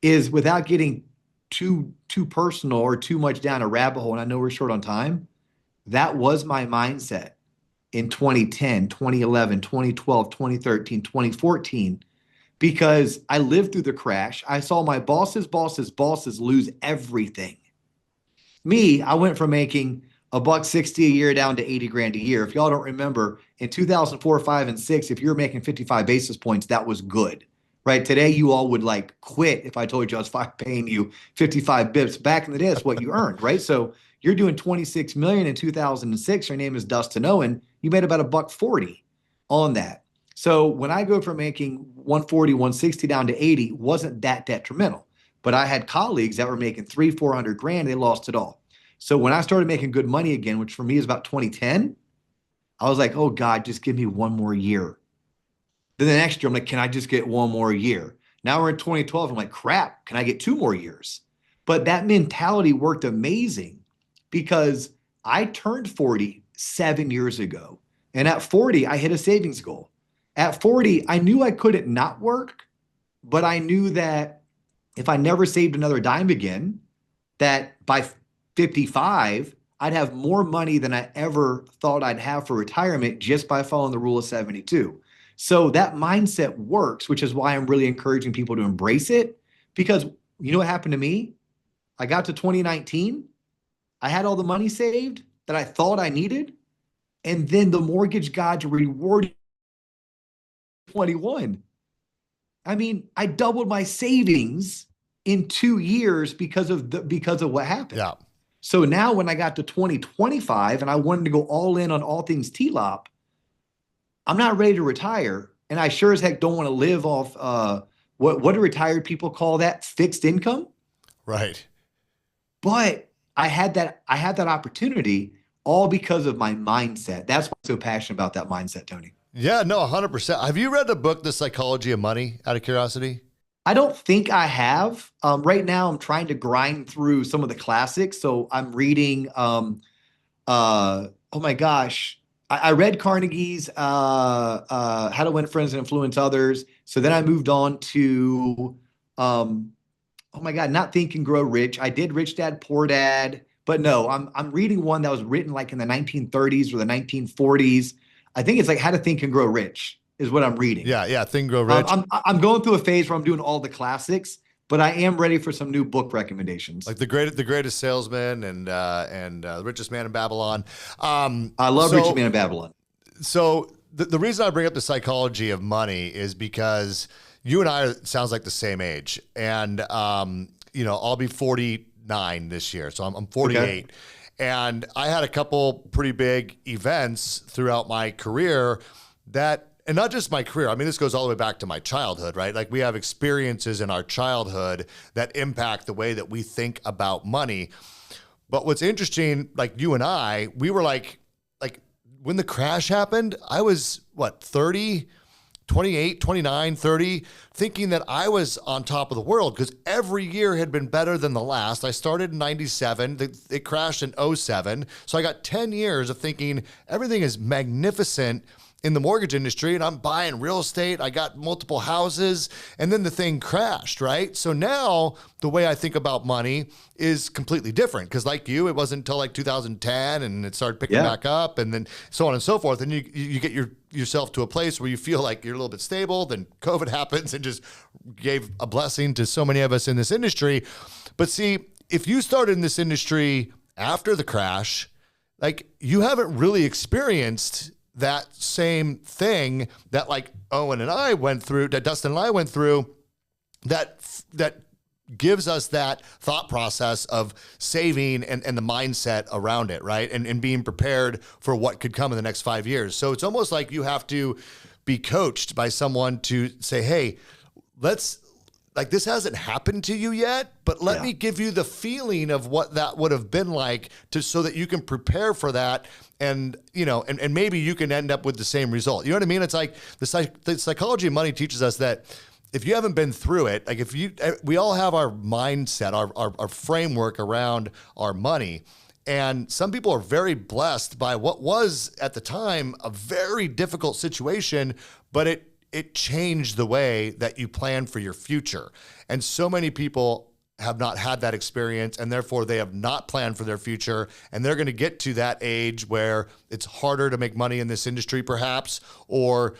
is without getting too personal or too much down a rabbit hole, and I know we're short on time, that was my mindset in 2010, 2011, 2012, 2013, 2014, because I lived through the crash. I saw my bosses lose everything. Me, I went from making $160 a year down to 80 grand a year. If y'all don't remember, in 2004, 5, and 6, if you were making 55 basis points, that was good. Right? Today, you all would like quit if I told you I was paying you 55 bips. Back in the day, that's what you earned, right? So you're doing 26 million in 2006. Your name is Dustin Owen. You made about $140 on that. So when I go from making 140, 160 down to 80, wasn't that detrimental. But I had colleagues that were making 300, 400 grand. They lost it all. So when I started making good money again, which for me is about 2010, I was like, oh God, just give me one more year. Then the next year, I'm like, can I just get one more year? Now we're in 2012. I'm like, crap, can I get 2 more years? But that mentality worked amazing because I turned 40 7 years ago. And at 40, I hit a savings goal. At 40, I knew I couldn't not work, but I knew that if I never saved another dime again, that by 55, I'd have more money than I ever thought I'd have for retirement just by following the rule of 72. So that mindset works, which is why I'm really encouraging people to embrace it. Because you know what happened to me? I got to 2019. I had all the money saved that I thought I needed. And then the mortgage gods rewarded 21. I mean, I doubled my savings in 2 years because of what happened. Yeah. So now when I got to 2025 and I wanted to go all in on all things TLOP, I'm not ready to retire. And I sure as heck don't want to live off what do retired people call that? Fixed income. Right. But I had that opportunity all because of my mindset. That's why I'm so passionate about that mindset, Tony. Yeah, no, 100%. Have you read the book, The Psychology of Money, out of curiosity? I don't think I have. Right now, I'm trying to grind through some of the classics. So I'm reading, oh my gosh, I read Carnegie's How to Win Friends and Influence Others. So then I moved on to, oh my God, Not Think and Grow Rich. I did Rich Dad, Poor Dad. But no, I'm reading one that was written like in the 1930s or the 1940s. I think it's like How to Think and Grow Rich is what I'm reading. Yeah, Think and Grow Rich. I'm going through a phase where I'm doing all the classics, but I am ready for some new book recommendations. Like the Greatest Salesman and The Richest Man in Babylon. I love Richest Man in Babylon. So the reason I bring up the psychology of money is because you and I sounds like the same age, and I'll be 49 this year, so I'm 48. Okay. And I had a couple pretty big events throughout my career and not just my career. I mean, this goes all the way back to my childhood, right? Like we have experiences in our childhood that impact the way that we think about money. But what's interesting, like you and I, we were like when the crash happened, I was 30, 28, 29, 30, thinking that I was on top of the world because every year had been better than the last. I started in 97. It crashed in 07. So I got 10 years of thinking everything is magnificent in the mortgage industry and I'm buying real estate. I got multiple houses and then the thing crashed, right? So now the way I think about money is completely different because like you, it wasn't until like 2010 and it started picking back up and then so on and so forth. And you get yourself to a place where you feel like you're a little bit stable. Then COVID happens and just gave a blessing to so many of us in this industry. But see, if you started in this industry after the crash, like you haven't really experienced that same thing that like Owen and I went through, that Dustin and I went through, that gives us that thought process of saving and the mindset around it, right? And being prepared for what could come in the next 5 years. So it's almost like you have to be coached by someone to say, hey, like this hasn't happened to you yet, but let me give you the feeling of what that would have been like so that you can prepare for that. And, and maybe you can end up with the same result. You know what I mean? It's like the psychology of money teaches us that if you haven't been through it, like we all have our mindset, our framework around our money. And some people are very blessed by what was at the time a very difficult situation, but it changed the way that you plan for your future. And so many people have not had that experience and therefore they have not planned for their future. And they're going to get to that age where it's harder to make money in this industry perhaps, or,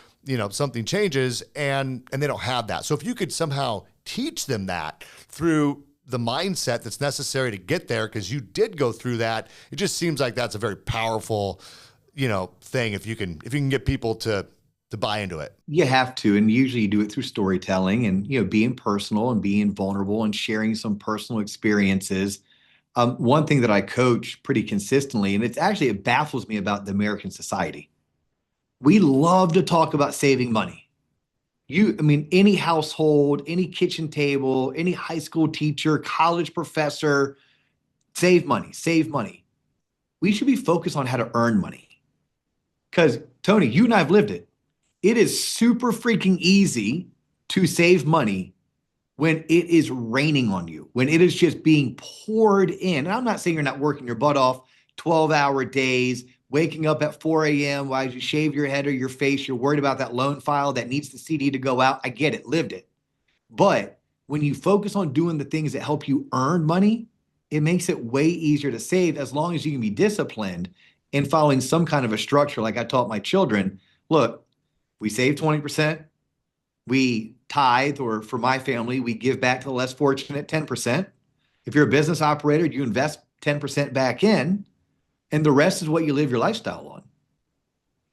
something changes and they don't have that. So if you could somehow teach them that through the mindset that's necessary to get there, because you did go through that, it just seems like that's a very powerful, thing if you can get people to buy into it. You have to, and usually you do it through storytelling and, being personal and being vulnerable and sharing some personal experiences. One thing that I coach pretty consistently, and it baffles me about the American society. We love to talk about saving money. Any household, any kitchen table, any high school teacher, college professor, save money, save money. We should be focused on how to earn money. Because Tony, you and I have lived it. It is super freaking easy to save money when it is raining on you, when it is just being poured in. And I'm not saying you're not working your butt off 12-hour days, waking up at 4 a.m. while you shave your head or your face, you're worried about that loan file that needs the CD to go out. I get it, lived it. But when you focus on doing the things that help you earn money, it makes it way easier to save as long as you can be disciplined in following some kind of a structure. Like I taught my children, look, we save 20%, we tithe, or for my family, we give back to the less fortunate 10%. If you're a business operator, you invest 10% back in, and the rest is what you live your lifestyle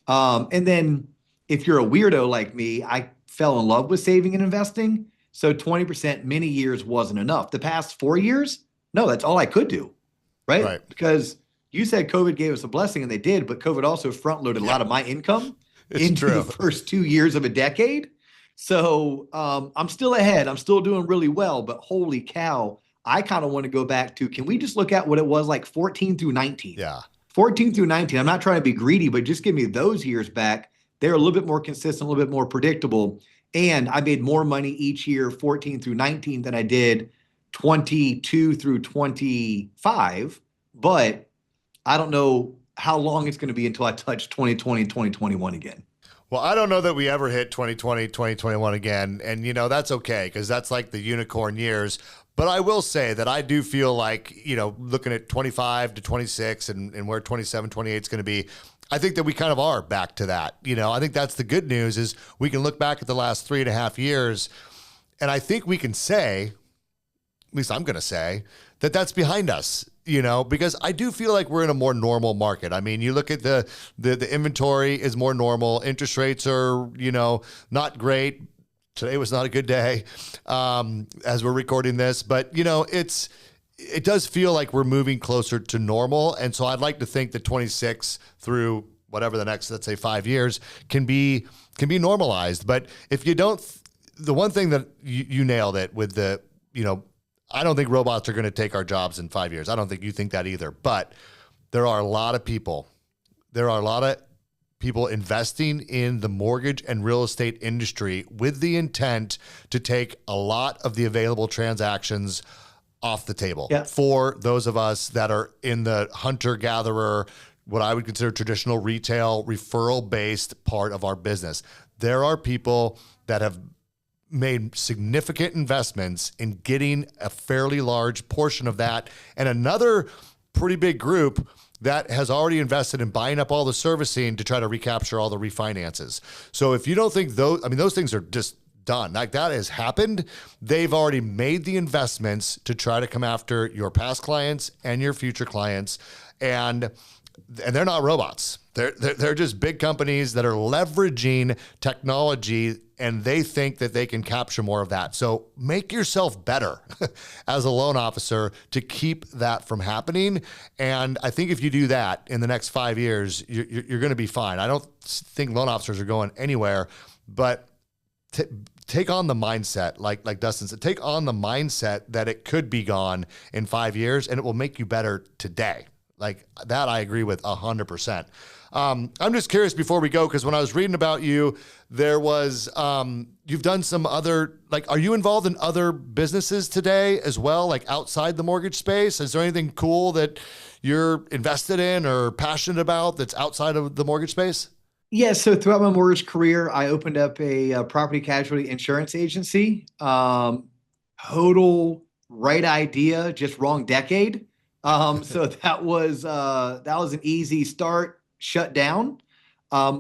on. And then if you're a weirdo like me, I fell in love with saving and investing. So 20% many years wasn't enough. The past 4 years, no, that's all I could do, right? Because you said COVID gave us a blessing, and they did, but COVID also front-loaded a lot of my income into the first 2 years of a decade. So I'm still ahead. I'm still doing really well, but holy cow, I kind of want to go back to, can we just look at what it was like 14 through 19? Yeah. 14 through 19. I'm not trying to be greedy, but just give me those years back. They're a little bit more consistent, a little bit more predictable. And I made more money each year, 14 through 19, than I did 22 through 25. But I don't know how long it's going to be until I touch 2020 and 2021 again. Well, I don't know that we ever hit 2020, 2021 again. And, that's okay because that's like the unicorn years. But I will say that I do feel like, looking at 25 to 26 and where 27, 28 is going to be, I think that we kind of are back to that. I think that's the good news is we can look back at the last 3.5 years. And I think we can say, at least I'm going to say, that that's behind us. Because I do feel like we're in a more normal market. I mean, you look at the inventory is more normal. Interest rates are, not great. Today was not a good day as we're recording this, but it does feel like we're moving closer to normal. And so I'd like to think that 26 through whatever the next, let's say 5 years can be normalized. But if you don't, the one thing that you nailed it with the, I don't think robots are going to take our jobs in 5 years. I don't think you think that either, but there are a lot of people investing in the mortgage and real estate industry with the intent to take a lot of the available transactions off the table for those of us that are in the hunter-gatherer what I would consider traditional retail referral based part of our business. There are people that have made significant investments in getting a fairly large portion of that, and another pretty big group that has already invested in buying up all the servicing to try to recapture all the refinances. So if you don't think those things are just done, like that has happened, they've already made the investments to try to come after your past clients and your future clients. And they're not robots. They're just big companies that are leveraging technology, and they think that they can capture more of that. So make yourself better as a loan officer to keep that from happening. And I think if you do that in the next 5 years, you're going to be fine. I don't think loan officers are going anywhere, but take on the mindset, like Dustin said, take on the mindset that it could be gone in 5 years, and it will make you better today. Like that, I agree with 100%. I'm just curious before we go, because when I was reading about you, there was, you've done some other, like, are you involved in other businesses today as well, like outside the mortgage space? Is there anything cool that you're invested in or passionate about that's outside of the mortgage space? Yeah, so throughout my mortgage career, I opened up a property casualty insurance agency. Total right idea, just wrong decade. So that was an easy start, shut down.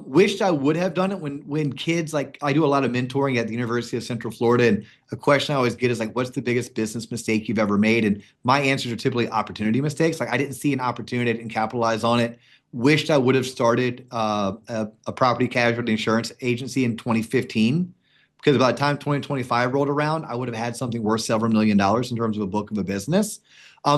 Wished I would have done it when kids, like I do a lot of mentoring at the University of Central Florida, and a question I always get is like, what's the biggest business mistake you've ever made? And my answers are typically opportunity mistakes. Like I didn't see an opportunity, I didn't capitalize on it. Wished I would have started a property casualty insurance agency in 2015, because by the time 2025 rolled around, I would have had something worth several $1 million in terms of a book of a business.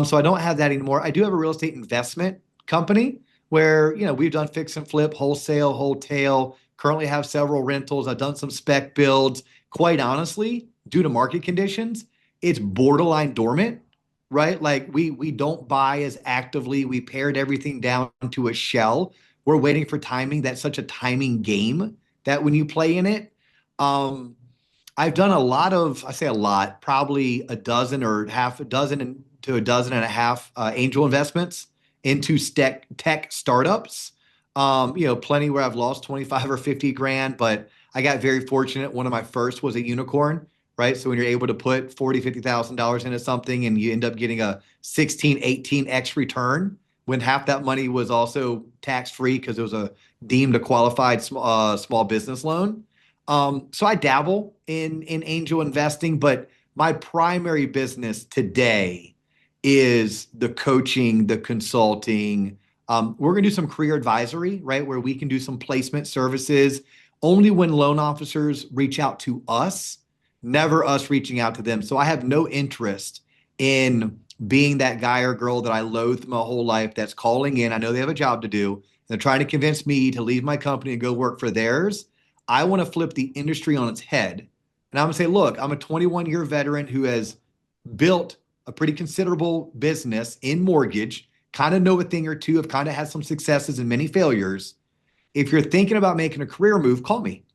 So I don't have that anymore. I do have a real estate investment company where, we've done fix and flip, wholesale, wholetail, currently have several rentals. I've done some spec builds. Quite honestly, due to market conditions, it's borderline dormant, right? Like we don't buy as actively. We pared everything down to a shell. We're waiting for timing. That's such a timing game that when you play in it, I've done a lot of, I say a lot, probably a dozen or half a dozen to a dozen and a half angel investments into tech startups. Plenty where I've lost 25 or 50 grand, but I got very fortunate. One of my first was a unicorn, right? So when you're able to put $40,000, $50,000 into something and you end up getting a 16, 18x return when half that money was also tax-free because it was a deemed a qualified small business loan. So I dabble in angel investing, but my primary business today is the coaching, the consulting. We're going to do some career advisory, right? Where we can do some placement services only when loan officers reach out to us, never us reaching out to them. So I have no interest in being that guy or girl that I loathed my whole life that's calling in. I know they have a job to do. They're trying to convince me to leave my company and go work for theirs. I want to flip the industry on its head. And I'm going to say, look, I'm a 21-year veteran who has built a pretty considerable business in mortgage, kind of know a thing or two, have kind of had some successes and many failures. If you're thinking about making a career move, call me.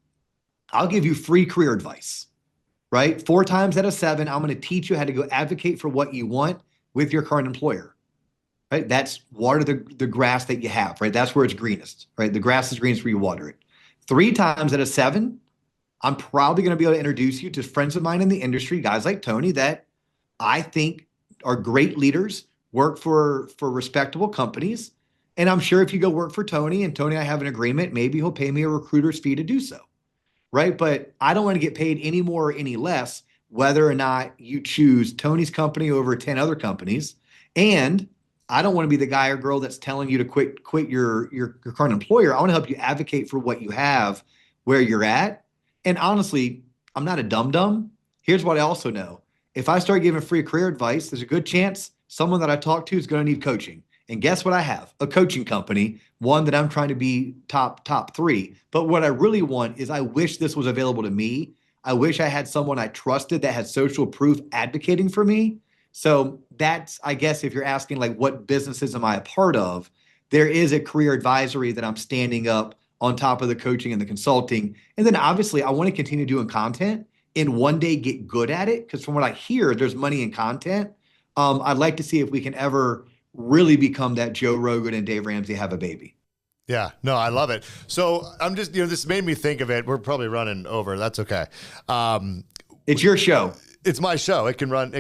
I'll give you free career advice, right? 4 times out of 7, I'm going to teach you how to go advocate for what you want with your current employer, right? That's water the grass that you have, right? That's where it's greenest, right? The grass is greenest where you water it. 3 times out of 7, I'm probably going to be able to introduce you to friends of mine in the industry, guys like Tony, that I think are great leaders, work for respectable companies. And I'm sure if you go work for Tony and Tony and I have an agreement, maybe he'll pay me a recruiter's fee to do so, right? But I don't want to get paid any more or any less whether or not you choose Tony's company over 10 other companies. And I don't want to be the guy or girl that's telling you to quit your current employer. I want to help you advocate for what you have where you're at. And honestly, I'm not a dum-dum. Here's what I also know. If I start giving free career advice, there's a good chance someone that I talk to is going to need coaching. And guess what I have? A coaching company, one that I'm trying to be top 3. But what I really want is I wish this was available to me. I wish I had someone I trusted that had social proof advocating for me. So that's, I guess, if you're asking like what businesses am I a part of, there is a career advisory that I'm standing up on top of the coaching and the consulting. And then obviously I want to continue doing content and one day get good at it. Because from what I hear, there's money in content. I'd like to see if we can ever really become that Joe Rogan and Dave Ramsey have a baby. Yeah, no, I love it. So I'm just, this made me think of it. We're probably running over. That's okay. It's your show. It's my show. It can run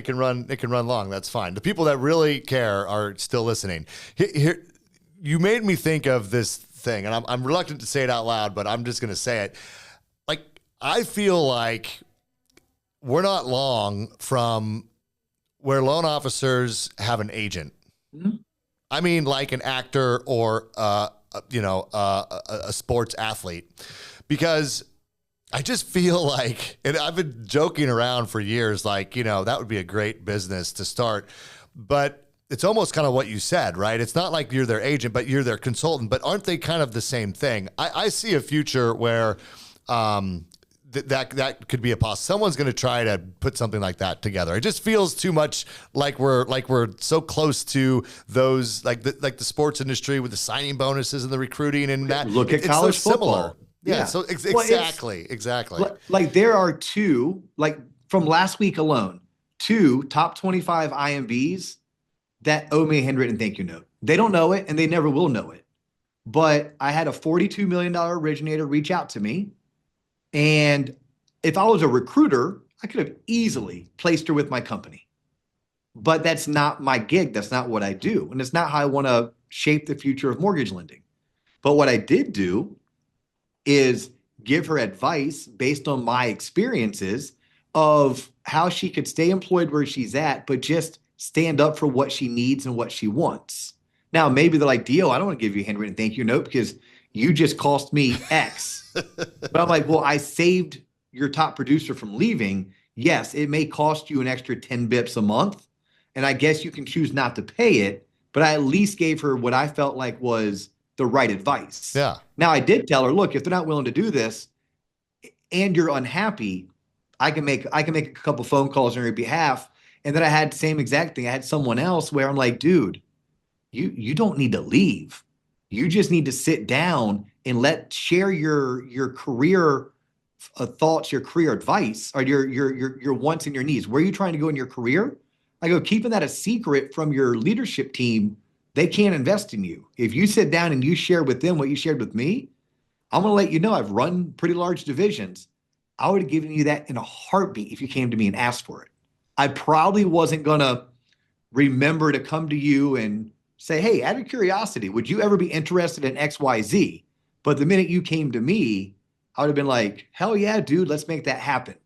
long. That's fine. The people that really care are still listening. Here, you made me think of this thing, and I'm reluctant to say it out loud, but I'm just going to say it. Like, I feel like we're not long from where loan officers have an agent. Mm-hmm. I mean, like an actor or a sports athlete, because I just feel like, and I've been joking around for years, like, that would be a great business to start, but it's almost kind of what you said, right? It's not like you're their agent, but you're their consultant, but aren't they kind of the same thing? I see a future where, that could be a possibility. Someone's going to try to put something like that together. It just feels too much like we're so close to those, like the sports industry with the signing bonuses and the recruiting and that. Look at college football. Yeah. So exactly. Like there are two, like from last week alone, two top 25 IMBs that owe me a handwritten thank you note. They don't know it and they never will know it. But I had a $42 million originator reach out to me. And if I was a recruiter, I could have easily placed her with my company. But that's not my gig. That's not what I do. And it's not how I want to shape the future of mortgage lending. But what I did do is give her advice based on my experiences of how she could stay employed where she's at, but just stand up for what she needs and what she wants. Now, maybe they're like, Dio, I don't want to give you a handwritten thank you note because you just cost me X. But I'm like, well, I saved your top producer from leaving. Yes, it may cost you an extra 10 bips a month. And I guess you can choose not to pay it, but I at least gave her what I felt like was the right advice. Yeah. Now I did tell her, look, if they're not willing to do this and you're unhappy, I can make a couple phone calls on your behalf. And then I had the same exact thing. I had someone else where I'm like, dude, you don't need to leave. You just need to sit down and share your career thoughts, your career advice, or your wants and your needs. Where are you trying to go in your career? I go, keeping that a secret from your leadership team, they can't invest in you. If you sit down and you share with them what you shared with me, I'm going to let you know I've run pretty large divisions. I would have given you that in a heartbeat if you came to me and asked for it. I probably wasn't going to remember to come to you and say, hey, out of curiosity, would you ever be interested in XYZ? But the minute you came to me, I would have been like, hell yeah, dude, let's make that happen.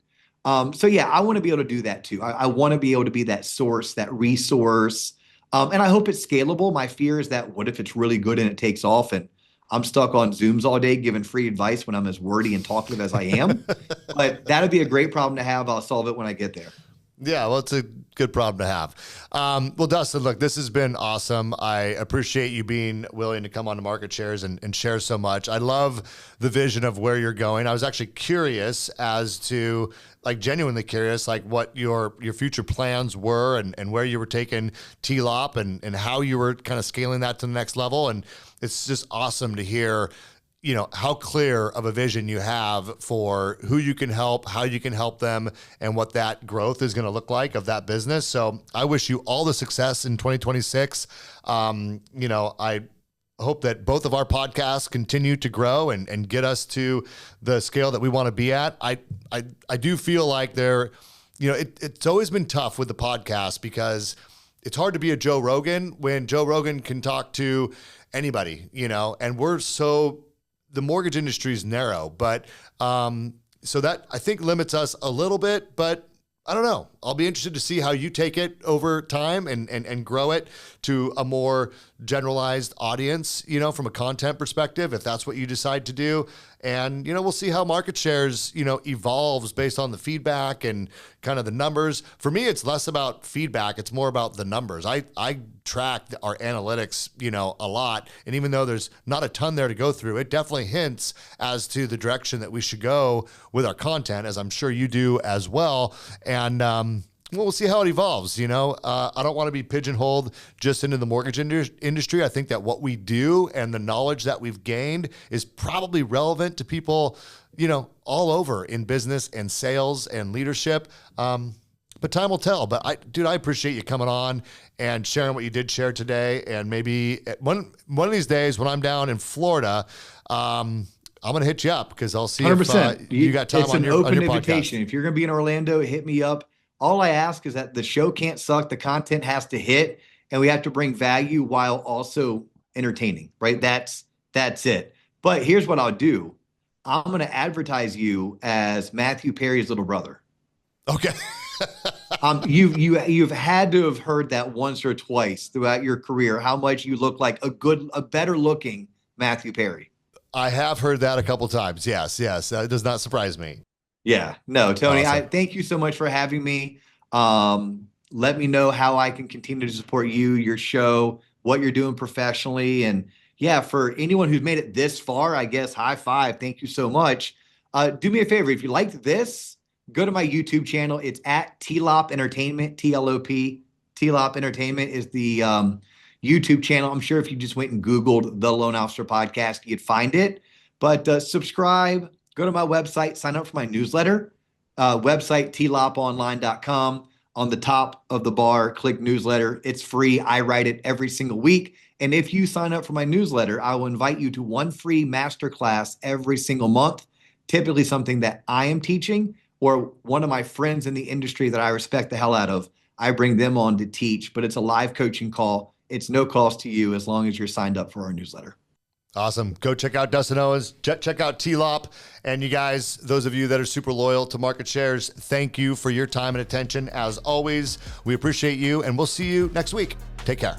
So yeah, I want to be able to do that too. I want to be able to be that source, that resource. And I hope it's scalable. My fear is that what if it's really good and it takes off and I'm stuck on Zooms all day giving free advice when I'm as wordy and talkative as I am. But that'd be a great problem to have. I'll solve it when I get there. Yeah, well, it's a good problem to have. Well, Dustin, look, this has been awesome. I appreciate you being willing to come on to Market Shares and share so much. I love the vision of where you're going. I was actually curious as to, like, genuinely curious, like what your future plans were and where you were taking TLOP and how you were kind of scaling that to the next level. And it's just awesome to hear, how clear of a vision you have for who you can help, how you can help them, and what that growth is going to look like of that business. So I wish you all the success in 2026. I hope that both of our podcasts continue to grow and get us to the scale that we want to be at. I do feel like it's always been tough with the podcast because it's hard to be a Joe Rogan when Joe Rogan can talk to anybody, and the mortgage industry is narrow, but so that I think limits us a little bit, but I don't know. I'll be interested to see how you take it over time and grow it to a more generalized audience, from a content perspective, if that's what you decide to do. And, we'll see how Market Shares, evolves based on the feedback and kind of the numbers. For me, it's less about feedback. It's more about the numbers. I track our analytics, a lot. And even though there's not a ton there to go through, it definitely hints as to the direction that we should go with our content, as I'm sure you do as well. And, we'll see how it evolves. I don't want to be pigeonholed just into the mortgage industry. I think that what we do and the knowledge that we've gained is probably relevant to people, all over in business and sales and leadership. but time will tell. But I appreciate you coming on and sharing what you did share today. And maybe one of these days when I'm down in Florida, I'm going to hit you up because I'll see 100%. if you got time it's on an your open podcast. invitation. If you're going to be in Orlando, hit me up. All I ask is that the show can't suck. The content has to hit, and we have to bring value while also entertaining, right? That's it. But here's what I'll do. I'm going to advertise you as Matthew Perry's little brother. Okay. You've had to have heard that once or twice throughout your career, how much you look like a better looking Matthew Perry. I have heard that a couple times. Yes. It does not surprise me. Yeah. No, Tony, Awesome. I thank you so much for having me. Let me know how I can continue to support you, your show, what you're doing professionally. And yeah, for anyone who's made it this far, I guess high five. Thank you so much. Do me a favor. If you liked this, go to my YouTube channel. It's at TLOP Entertainment, TLOP. TLOP Entertainment is the YouTube channel. I'm sure if you just went and Googled the Loan Officer Podcast, you'd find it. But subscribe, go to my website, sign up for my newsletter. Website, tloponline.com. On the top of the bar, click newsletter. It's free. I write it every single week. And if you sign up for my newsletter, I will invite you to one free masterclass every single month, typically something that I am teaching or one of my friends in the industry that I respect the hell out of. I bring them on to teach, but it's a live coaching call. It's no cost to you as long as you're signed up for our newsletter. Awesome. Go check out Dustin Owens. Check out TLOP. And you guys, those of you that are super loyal to Market Shares, thank you for your time and attention. As always, we appreciate you, and we'll see you next week. Take care.